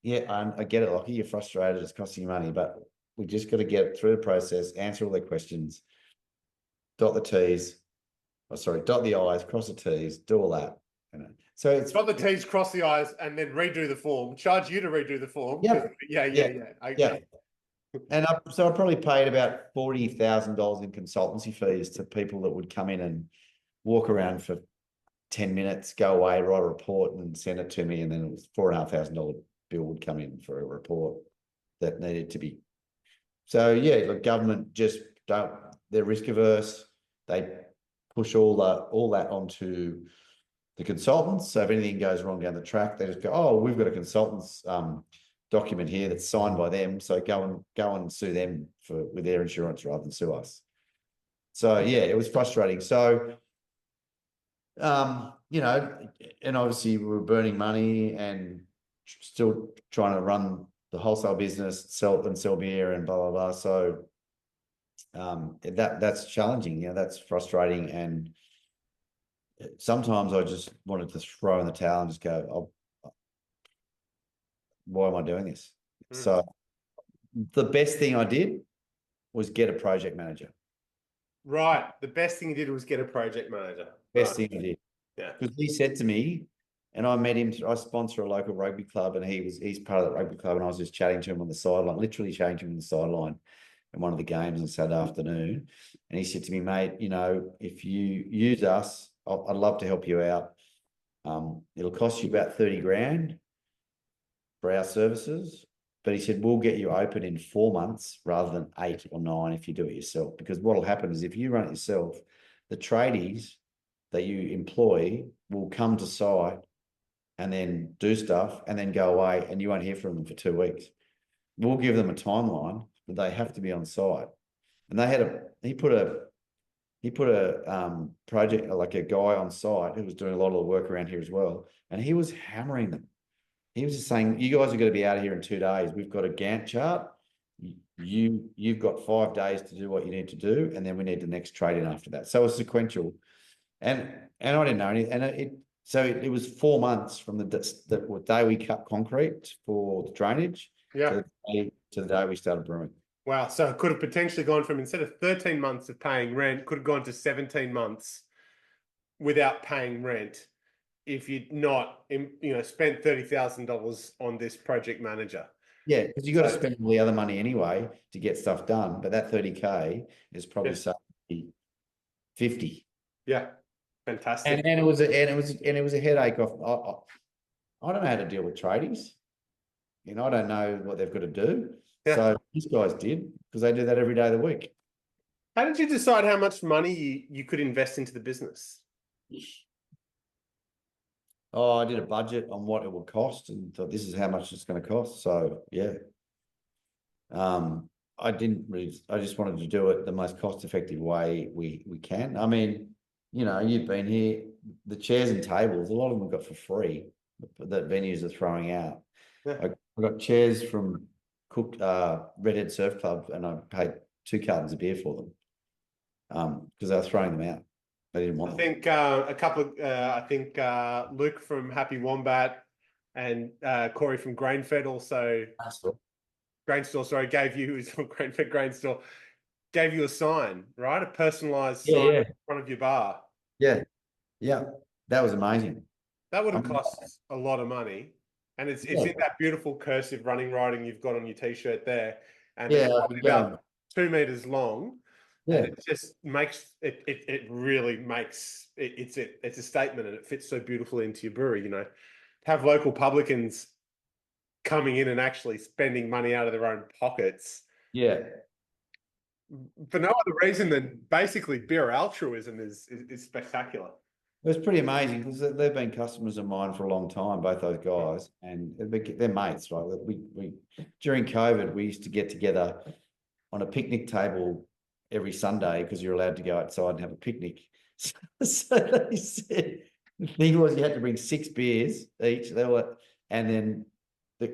yeah, I get it, Lockie, you're frustrated, it's costing you money, but we just got to get through the process, answer all their questions, dot the I's, cross the T's, do all that. So it's dot the T's, cross the I's, and then redo the form. Charge you to redo the form. Yep. Yeah. Okay. Yeah. And so I probably paid about $40,000 in consultancy fees to people that would come in and walk around for 10 minutes, go away, write a report, and send it to me. And then it was $4,500 bill would come in for a report that needed to be. So yeah, the government just they're risk averse. They push all that onto the consultants. So if anything goes wrong down the track, they just go, oh, we've got a consultant's document here that's signed by them. So go and sue them with their insurance rather than sue us. So yeah, it was frustrating. So, and obviously we were burning money and still trying to run the wholesale business, sell beer and blah, blah, blah. So that's challenging. That's frustrating. And sometimes I just wanted to throw in the towel and just go, why am I doing this? So the best thing I did was get a project manager. Right. The best thing you did was get a project manager. Best thing I did. Yeah. Because he said to me, and I met him, I sponsor a local rugby club, and he's part of that rugby club, and I was just chatting to him on the sideline, literally chatting to him on the sideline in one of the games on Saturday afternoon. And he said to me, mate, if you use us, I'd love to help you out. It'll cost you about 30 grand for our services. But he said, we'll get you open in 4 months rather than 8 or 9 if you do it yourself. Because what will happen is if you run it yourself, the tradies that you employ will come to site and then do stuff and then go away, and you won't hear from them for 2 weeks. We'll give them a timeline, but they have to be on site. And he put a project, like a guy on site who was doing a lot of the work around here as well. And he was hammering them. He was just saying, you guys are going to be out of here in 2 days. We've got a Gantt chart. You've got 5 days to do what you need to do. And then we need the next trade in after that. So it's sequential. And I didn't know anything. And it was 4 months from the day we cut concrete for the drainage to the day we started brewing. Wow. So it could have potentially gone from, instead of 13 months of paying rent, could have gone to 17 months without paying rent if you'd not, spent $30,000 on this project manager. Yeah, because you got to spend all the other money anyway to get stuff done. But that 30K is probably 50. Yeah, fantastic. And it was a headache. I don't know how to deal with tradies. I don't know what they've got to do. Yeah. So these guys did, because they do that every day of the week. How did you decide how much money you could invest into the business? Oh, I did a budget on what it would cost and thought, this is how much it's going to cost. So yeah. I didn't really, I just wanted to do it the most cost-effective way we can. I mean, you've been here, the chairs and tables, a lot of them we got for free that venues are throwing out. Yeah. I got chairs from Cook Redhead Surf Club, and I paid 2 cartons of beer for them because they were throwing them out. They didn't want I them. think a couple of, I think Luke from Happy Wombat and Corey from Grainfed also. Grainstore, sorry, gave you Grainfed Grainstore, gave you a sign, right? A personalised sign in front of your bar. Yeah, that was amazing. That would have cost a lot of money, and it's in that beautiful cursive running writing you've got on your t-shirt there, and it's probably about 2 meters long. Yeah, and it just makes it. It really makes it. It's a statement, and it fits so beautifully into your brewery. Have local publicans coming in and actually spending money out of their own pockets. Yeah. For no other reason than basically beer altruism is spectacular. It was pretty amazing because they've been customers of mine for a long time, both those guys, and they're mates, right? We during COVID, we used to get together on a picnic table every Sunday because you're allowed to go outside and have a picnic. So they said the thing was you had to bring 6 beers each, and then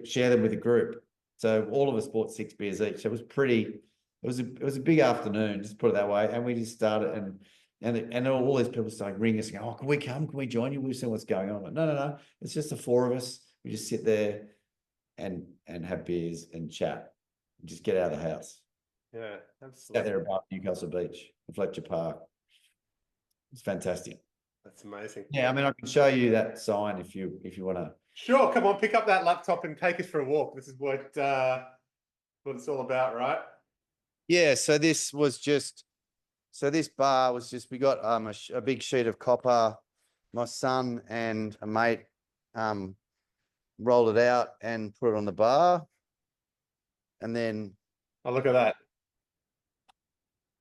share them with a group. So all of us bought 6 beers each. So it was pretty. It was a big afternoon, just put it that way. And we just started, and all these people started ringing us, going, "Oh, can we come? Can we join you? We've seen what's going on." Like, no. It's just the 4 of us. We just sit there and have beers and chat. And just get out of the house. Yeah, absolutely. Out there above Newcastle Beach, Fletcher Park. It's fantastic. That's amazing. Yeah, I mean, I can show you that sign if you want to. Sure, come on, pick up that laptop and take us for a walk. This is what it's all about, right? Yeah. So this bar was just, we got a big sheet of copper. My son and a mate rolled it out and put it on the bar, and then look at that.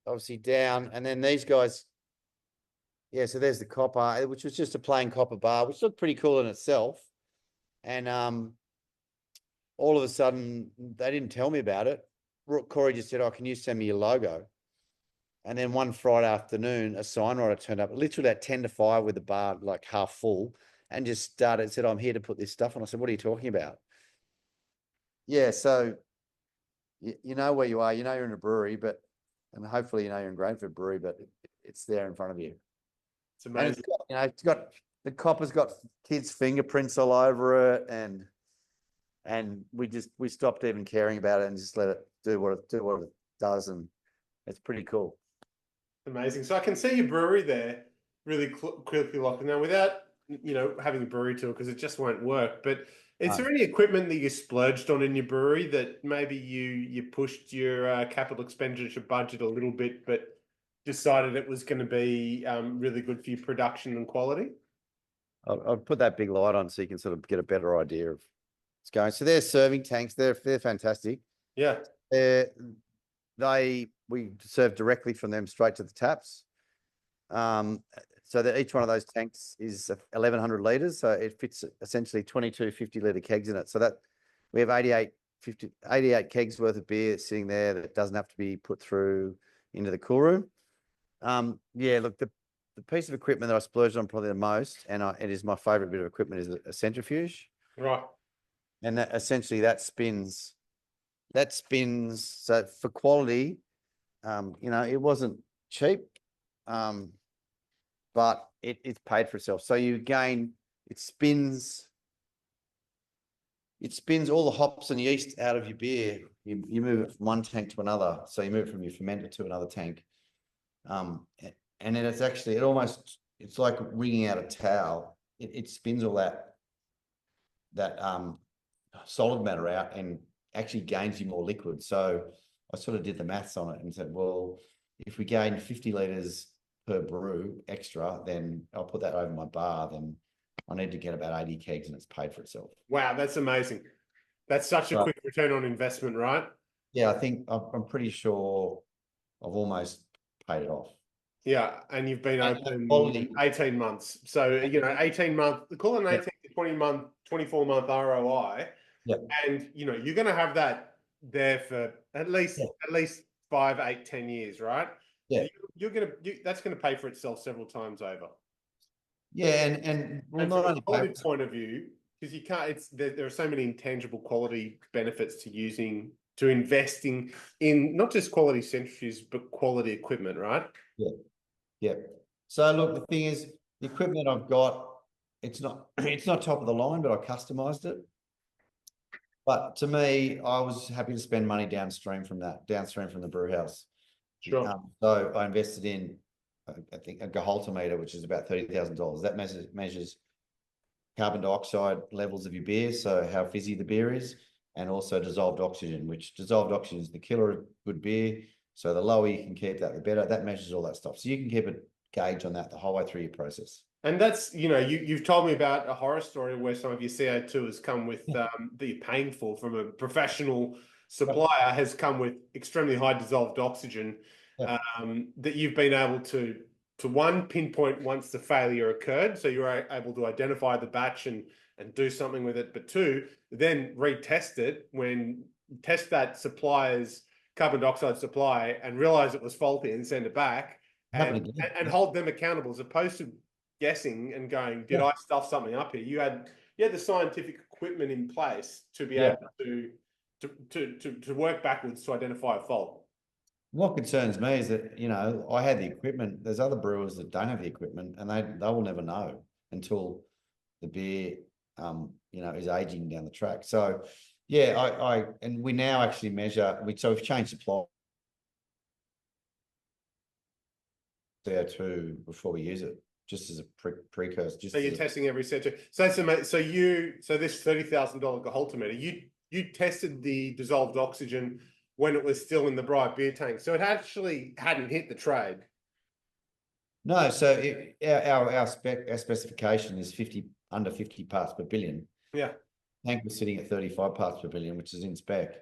Obviously down, and then these guys. Yeah, so there's the copper, which was just a plain copper bar, which looked pretty cool in itself. And all of a sudden, they didn't tell me about it. Corey just said, "Oh, can you send me your logo?" And then one Friday afternoon, a signwriter turned up, literally at 10 to 5 with the bar like half full, and just said, "I'm here to put this stuff on." I said, "What are you talking about?" Yeah, so you know where you are. You know you're in a brewery, and hopefully you know you're in Grainfed Brewery, but it's there in front of you. It's amazing. And it's got the copper's got kids' fingerprints all over it, and we stopped even caring about it and just let it do what it does, and it's pretty cool. Amazing. So I can see your brewery there really quickly, Lachlan. Now, without having a brewery tour, because it just won't work. But is there any equipment that you splurged on in your brewery that maybe you pushed your capital expenditure budget a little bit, but decided it was going to be really good for your production and quality? I'll put that big light on so you can sort of get a better idea of what's going. So they're serving tanks. They're fantastic. Yeah. We serve directly from them straight to the taps. So that each one of those tanks is 1,100 litres. So it fits essentially 22 50-litre kegs in it. So that we have 88 kegs worth of beer sitting there that doesn't have to be put through into the cool room. Yeah, look, the piece of equipment that I splurged on probably the most, and it is my favourite bit of equipment, is a centrifuge. Right. And essentially that spins. So for quality, it wasn't cheap, but it's paid for itself. So it spins all the hops and yeast out of your beer. You move it from one tank to another. So you move it from your fermenter to another tank. And then it's like wringing out a towel. It spins all that solid matter out and actually gains you more liquid. So I sort of did the maths on it and said, well, if we gain 50 litres per brew extra, then I'll put that over my bar, then I need to get about 80 kegs and it's paid for itself. Wow, that's amazing. That's such a quick return on investment, right? Yeah, I think I'm pretty sure I've almost paid it off. Yeah, and you've been open 18 months. So, 18 months, call it an 18 to 24 month ROI. Yeah. And, you're going to have that there for at least 5, 8, 10 years, right? Yeah. So that's gonna pay for itself several times over. Yeah, and well, And not from a only quality point of view, because you can't, there are so many intangible quality benefits to investing in not just quality centrifuges, but quality equipment, right? Yeah. So look, the thing is, the equipment I've got, it's not top of the line, but I customized it. But to me, I was happy to spend money downstream from the brew house. Sure. So I invested in, I think, a geholtometer, which is about $30,000. That measures carbon dioxide levels of your beer, so how fizzy the beer is, and also dissolved oxygen, which dissolved oxygen is the killer of good beer. So the lower you can keep that, the better. That measures all that stuff. So you can keep a gauge on that the whole way through your process. And that's, you've told me about a horror story where some of your CO2 has come with that you're paying for from a professional supplier, has come with extremely high dissolved oxygen, that you've been able to one, pinpoint once the failure occurred, so you were able to identify the batch and do something with it, but two, then retest it test that supplier's carbon dioxide supply and realize it was faulty and send it back and hold them accountable, as opposed to guessing and going, did I stuff something up here? You had the scientific equipment in place to be able to work backwards to identify a fault. What concerns me is that, I had the equipment. There's other brewers that don't have the equipment, and they will never know until the beer, is aging down the track. So, yeah, and we now actually measure. So we've changed supply CO2 before we use it, just as a precursor. So you're testing every CO2. So that's amazing. So this $30,000 geholtometer, you tested the dissolved oxygen when it was still in the bright beer tank. So it actually hadn't hit the trade. No, so our specification is under 50 parts per billion. Yeah. Tank was sitting at 35 parts per billion, which is in spec.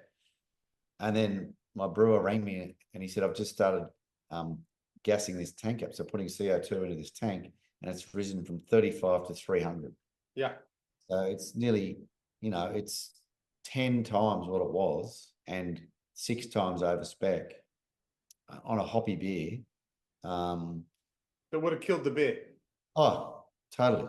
And then my brewer rang me and he said, I've just started gassing this tank up. So putting CO2 into this tank, and it's risen from 35 to 300. Yeah. So it's nearly, it's 10 times what it was and 6 times over spec on a hoppy beer. That would have killed the beer. Oh, totally.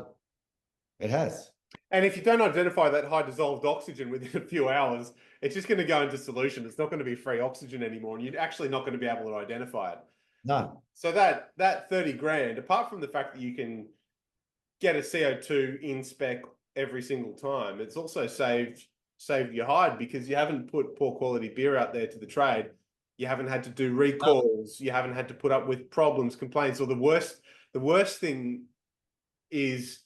It has. And if you don't identify that high dissolved oxygen within a few hours, it's just going to go into solution. It's not going to be free oxygen anymore, and you're actually not going to be able to identify it. No. So that 30 grand, apart from the fact that you can get a CO2 in spec every single time, it's also saved your hide, because you haven't put poor quality beer out there to the trade. You haven't had to do recalls. You haven't had to put up with problems, complaints, or the worst thing is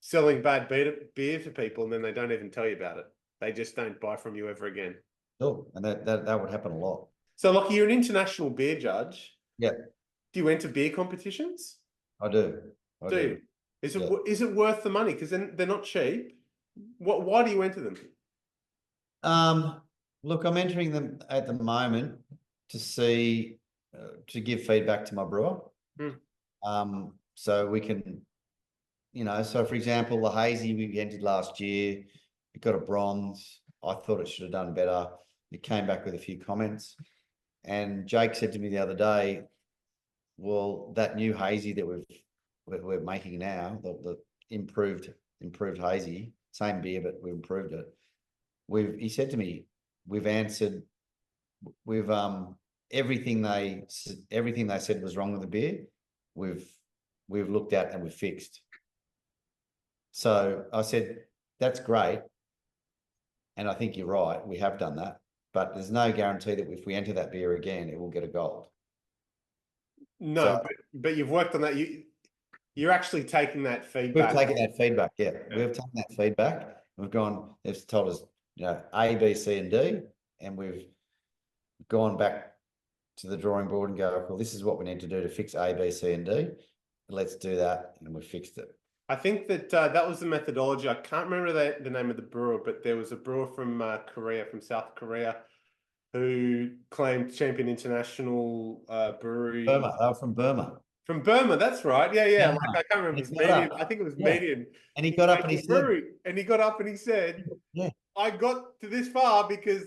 selling bad beer to people, and then they don't even tell you about it. They just don't buy from you ever again. Sure, and that would happen a lot. So, Lachie, you're an international beer judge. Yeah. Do you enter beer competitions? I do. Do you? Is it worth the money? Because they're not cheap. Why do you enter them? Look, I'm entering them at the moment to see, to give feedback to my brewer. So we can, so for example, the hazy we entered last year, it got a bronze. I thought it should have done better. It came back with a few comments, and Jake said to me the other day, well, that new hazy that we're making now, the improved hazy, same beer, but we've improved it. He said to me, we've answered, everything they said was wrong with the beer, we've looked at and we've fixed. So I said, that's great. And I think you're right, we have done that, but there's no guarantee that if we enter that beer again, it will get a gold. No, but you've worked on that. You're actually taking that feedback. We've taken that feedback, yeah. We've taken that feedback. We've gone, they've told us, A, B, C, and D, and we've gone back to the drawing board and go, well, this is what we need to do to fix A, B, C, and D. Let's do that, and we fixed it. I think that that was the methodology. I can't remember the name of the brewer, but there was a brewer from South Korea, who claimed Champion International Brewery. Burma. They were from Burma. From Burma, that's right. Yeah. Like, I can't remember his medium. I think it was medium. And he got up and he said, "I got to this far because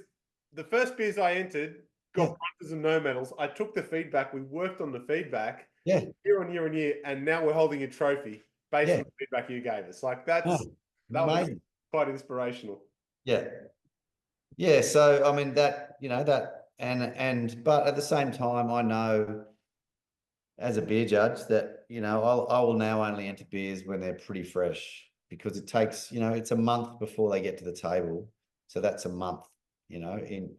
the first beers I entered got bronzes and no medals. I took the feedback. We worked on the feedback. Yeah. Year on year on year, and now we're holding a trophy based on the feedback you gave us. Like that was quite inspirational. Yeah. Yeah. So I mean that, but at the same time, I know as a beer judge that, I will now only enter beers when they're pretty fresh, because it takes, it's a month before they get to the table. So that's a month, in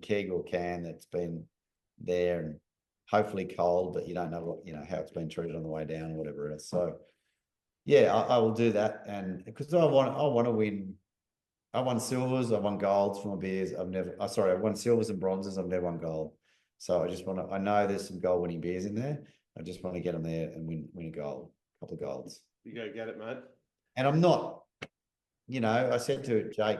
keg or can that's been there and hopefully cold, but you don't know what, how it's been treated on the way down or whatever else. So yeah, I will do that. And because I want to win. I won silvers, I won golds for my beers. I won silvers and bronzes. I've never won gold. So I know there's some gold winning beers in there. I just want to get them there and win a gold, a couple of golds. You go get it, mate. And I'm not, I said to Jake,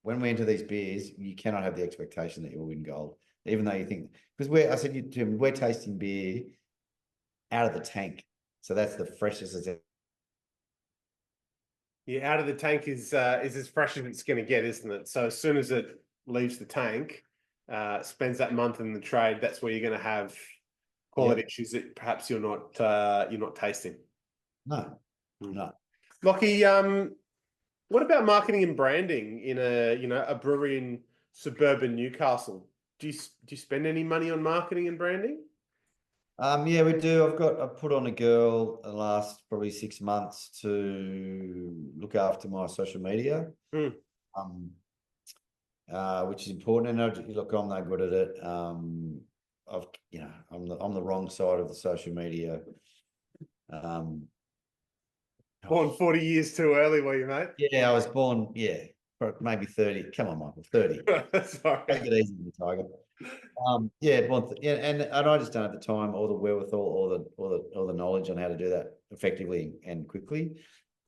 when we enter these beers, you cannot have the expectation that you will win gold, even though you think, because I said to him, we're tasting beer out of the tank. So that's the freshest as out of the tank is as fresh as it's going to get, isn't it? So as soon as it leaves the tank, spends that month in the trade, that's where you're going to have quality issues that perhaps you're not tasting. No. Lockie, what about marketing and branding in a brewery in suburban Newcastle? Do you spend any money on marketing and branding? Yeah, we do. I've put on a girl the last probably 6 months to look after my social media, which is important. And look, I'm no good at it. I'm the wrong side of the social media. Born 40 years too early, were you, mate? Yeah, I was born. Yeah, maybe 30. Come on, Michael, 30. Sorry. Take it easy, Tiger. And I just don't have the time or the wherewithal or the knowledge on how to do that effectively and quickly.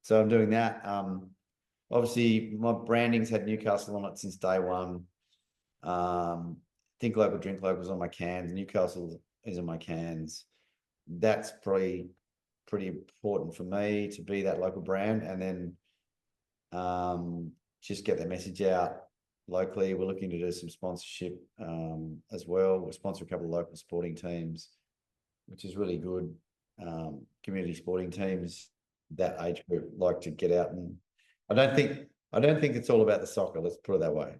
So I'm doing that. Obviously, my branding's had Newcastle on it since day one. Think local, drink locals on my cans. Newcastle is on my cans. That's probably pretty important for me to be that local brand, and then just get the message out locally. We're looking to do some sponsorship as well. We'll sponsor a couple of local sporting teams, which is really good. Community sporting teams, that age group like to get out, and I don't think it's all about the soccer. Let's put it that way.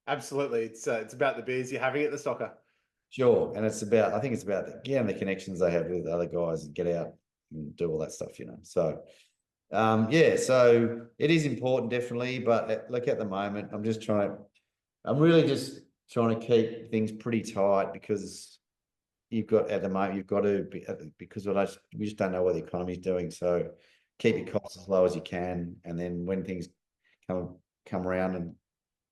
Absolutely, it's about the beers you're having at the soccer. Sure, and I think it's about the connections they have with other guys and get out and do all that stuff, So, so it is important, definitely. But at the moment, I'm really just trying to keep things pretty tight, because at the moment you've got to be, because we just don't know what the economy is doing. So keep your costs as low as you can, and then when things come around and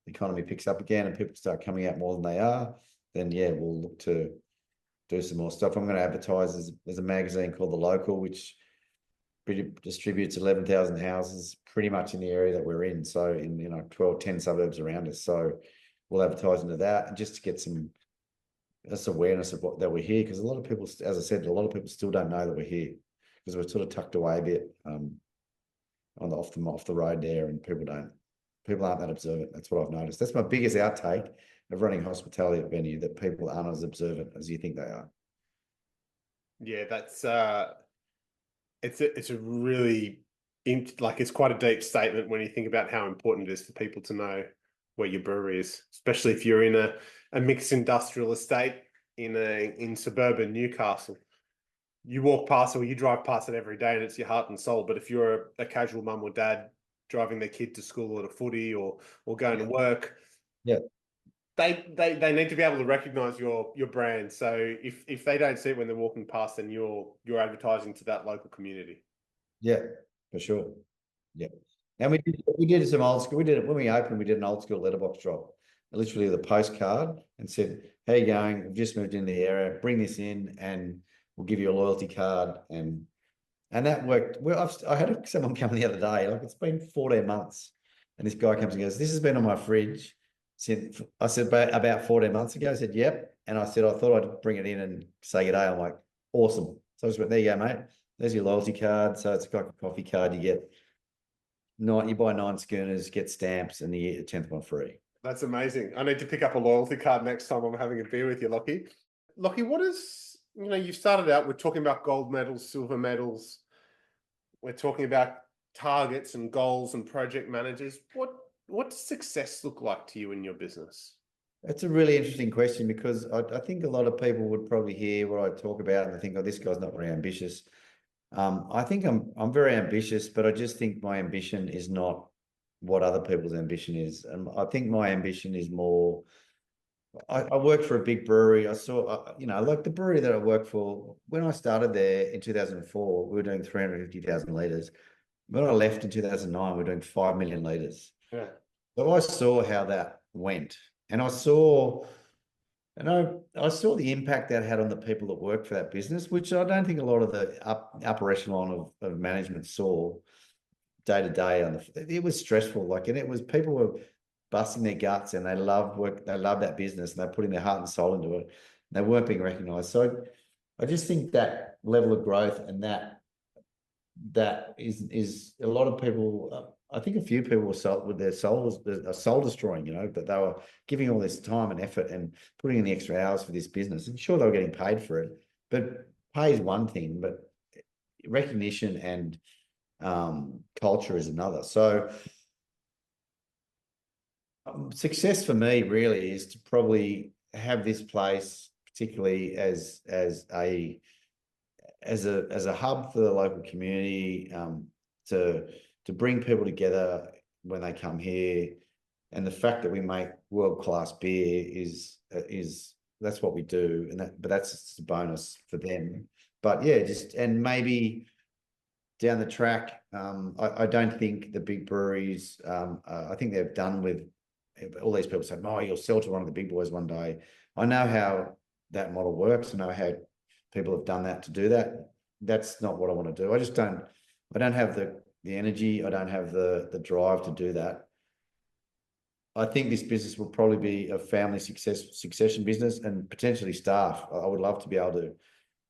the economy picks up again and people start coming out more than they are, then we'll look to do some more stuff. I'm going to advertise as a magazine called The Local, which distributes 11,000 houses pretty much in the area that we're in. So in 10 suburbs around us. So we'll advertise into that, and just to get some awareness of that we're here, because a lot of people, as I said, still don't know that we're here, because we're sort of tucked away a bit off the road there, and people aren't that observant. That's what I've noticed. That's my biggest outtake of running hospitality at venue, that people aren't as observant as you think they are. Yeah, that's it's a really it's quite a deep statement when you think about how important it is for people to know where your brewery is, especially if you're in a mixed industrial estate in suburban Newcastle. You walk past it, or you drive past it every day, and it's your heart and soul. But if you're a casual mum or dad driving their kid to school at a footy or going to work, they need to be able to recognize your brand. So if they don't see it when they're walking past, then you're advertising to that local community. Yeah, for sure. Yeah. And we did some old school. We did it when we opened. We did an old school letterbox drop, literally with a postcard, and said, "How you going? We've just moved into the area. Bring this in, and we'll give you a loyalty card." And that worked. Well, I had someone come the other day. Like, it's been 14 months, and this guy comes and goes, "This has been on my fridge." I said about 14 months ago. I said, "Yep." And I said, "I thought I'd bring it in and say good day." I'm like, "Awesome." So I just went, "There you go, mate. There's your loyalty card." So it's like a coffee card. You buy 9 schooners, get stamps, and you get the 10th one free. That's amazing. I need to pick up a loyalty card next time I'm having a beer with you, Lockie. Lockie, you started out with talking about gold medals, silver medals. We're talking about targets and goals and project managers. What does success look like to you in your business? That's a really interesting question, because I think a lot of people would probably hear what I talk about and they think, oh, this guy's not very ambitious. I think I'm very ambitious, but I just think my ambition is not what other people's ambition is. And I think my ambition is more, I worked for a big brewery. I saw, like the brewery that I worked for, when I started there in 2004, we were doing 350,000 litres. When I left in 2009, we were doing 5 million litres. Yeah. So I saw how that went. And I saw the impact that had on the people that worked for that business, which I don't think a lot of the upper echelon of management saw day to day. It was stressful, and it was, people were busting their guts and they loved work, they loved that business and they're putting their heart and soul into it. They weren't being recognised. So I just think that level of growth and that is a lot of people. I think a few people were with their soul destroying, that they were giving all this time and effort and putting in the extra hours for this business. And sure, they were getting paid for it, but pay is one thing, but recognition and culture is another. So success for me really is to probably have this place, particularly as a hub for the local community, to bring people together when they come here. And the fact that we make world-class beer is that's what we do. But that's just a bonus for them. But yeah, and maybe down the track, I don't think the big breweries, I think they've done with all these people saying, oh, you'll sell to one of the big boys one day. I know how that model works. I know how people have done that to do that. That's not what I want to do. I don't have the energy. I don't have the drive to do that. I think this business will probably be a family succession business, and potentially staff. I would love to be able to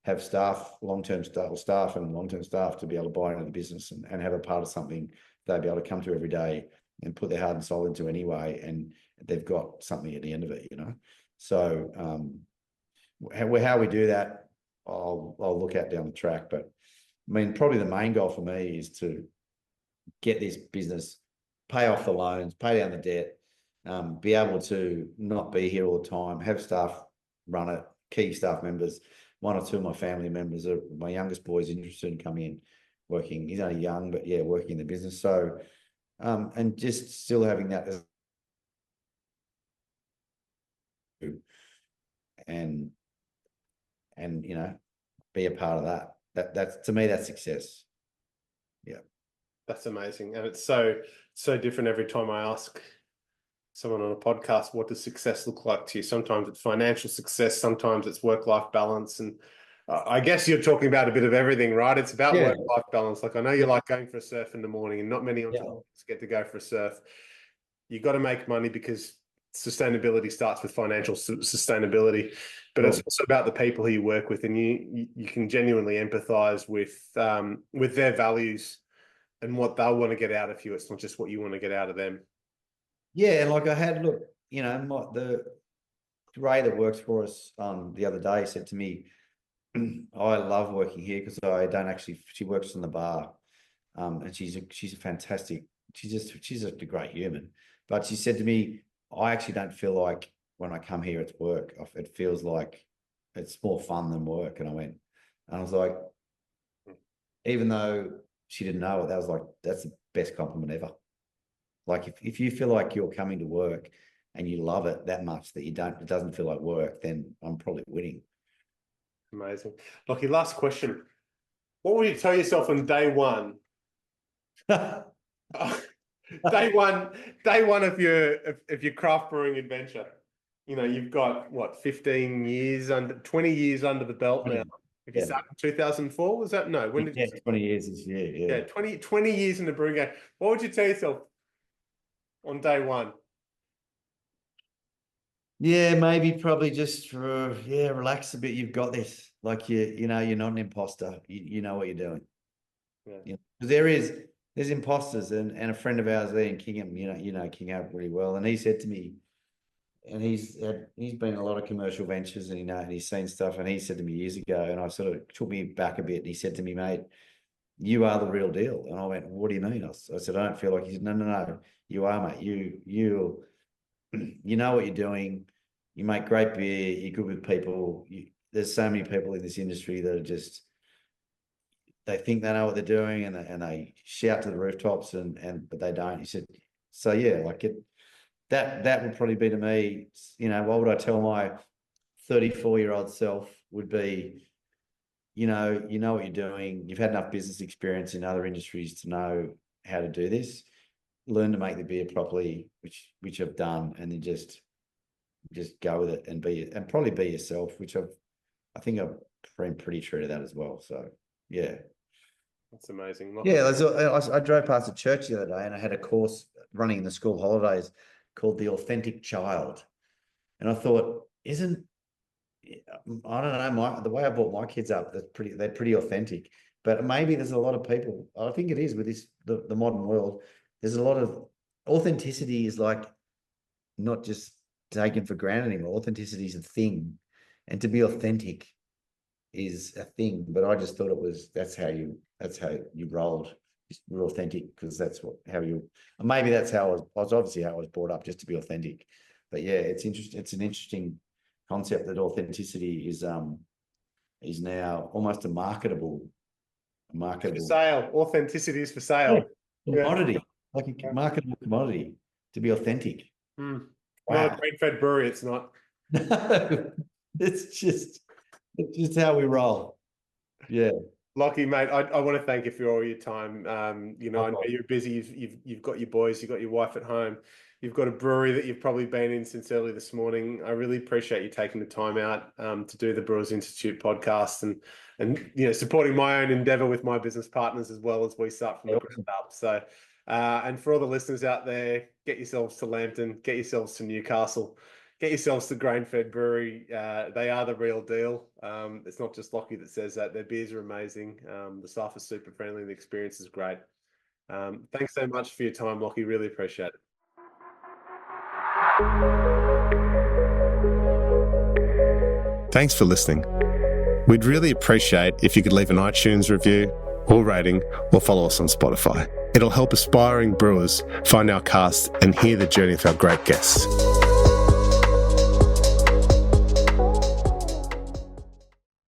have staff, long-term staff and long-term staff to be able to buy into the business and have a part of something they'll be able to come to every day and put their heart and soul into anyway. And they've got something at the end of it, So how we do that, I'll look at down the track. But I mean, probably the main goal for me is to get this business, pay off the loans, pay down the debt, be able to not be here all the time, have staff run it, key staff members. One or two of my family members, my youngest boy's interested in coming in, working. He's only young, but yeah, working in the business. So, and just still having that as and be a part of that. That's to me, that's success. Yeah. That's amazing. And it's so different every time I ask someone on a podcast, what does success look like to you? Sometimes it's financial success, sometimes it's work-life balance. And I guess you're talking about a bit of everything, right? It's about work-life balance. Like, I know you like going for a surf in the morning, and not many entrepreneurs get to go for a surf. You got to make money because sustainability starts with financial sustainability, but it's also about the people who you work with, and you can genuinely empathize with their values and what they'll want to get out of you. It's not just what you want to get out of them. Yeah, and like I had, look, the Ray that works for us the other day said to me, I love working here because she works in the bar, and she's a fantastic, she's a great human. But she said to me, I actually don't feel like when I come here it's work. It feels like it's more fun than work. And I was like, even though she didn't know it, that's the best compliment ever. Like if you feel like you're coming to work and you love it that much that it doesn't feel like work, then I'm probably winning. Amazing. Lockie, last question. What would you tell yourself on day one? Day one of your craft brewing adventure. You've got what, 20 years under the belt now. If you started in 2004, was that? No, when did you? 20 years this year. Yeah. 20 years in the brewing game. What would you tell yourself on day one? Yeah, maybe probably just relax a bit. You've got this. Like you're not an imposter. You know what you're doing. Yeah. There's there's imposters, and a friend of ours, Ian Kingham, you know Kingham really well, and he said to me, and he's been in a lot of commercial ventures, and and he's seen stuff, and he said to me years ago, and I sort of took me back a bit, and he said to me, mate, you are the real deal. And I went, what do you mean? I said, I don't feel like. He said, no, you are, mate. You know what you're doing. You make great beer. You're good with people. There's so many people in this industry that are just, they think they know what they're doing, and they shout to the rooftops, but they don't. He said, so yeah, like that would probably be to me, what would I tell my 34-year-old self would be, you know what you're doing. You've had enough business experience in other industries to know how to do this. Learn to make the beer properly, which I've done, and then just go with it and probably be yourself, which I think I've been pretty true to that as well. So yeah. That's amazing. Yeah, I drove past a church the other day, and I had a course running in the school holidays called The Authentic Child. And I thought, I don't know, the way I brought my kids up, they're pretty authentic. But maybe there's a lot of people, I think it is with the modern world, there's a lot of authenticity is like not just taken for granted anymore. Authenticity is a thing. And to be authentic is a thing. But I just thought that's how you rolled. You're authentic because maybe that's how I was obviously how I was brought up, just to be authentic. But yeah, it's interesting. It's an interesting concept that authenticity is now almost a marketable for sale. Authenticity is for sale. Commodity, like a marketable commodity, to be authentic. Wow. Not a grain-fed brewery, it's not. No, it's just how we roll. Yeah. Lachie, mate, I want to thank you for all your time. I know you're busy. You've got your boys, you've got your wife at home. You've got a brewery that you've probably been in since early this morning. I really appreciate you taking the time out to do the Brewers Institute podcast and supporting my own endeavour with my business partners as well as we start from the ground up. So, and for all the listeners out there, get yourselves to Lambton, get yourselves to Newcastle, get yourselves to Grainfed Brewery. They are the real deal. It's not just Lachie that says that. Their beers are amazing. The staff is super friendly. The experience is great. Thanks so much for your time, Lachie. Really appreciate it. Thanks for listening. We'd really appreciate if you could leave an iTunes review or rating or follow us on Spotify. It'll help aspiring brewers find our cast and hear the journey of our great guests.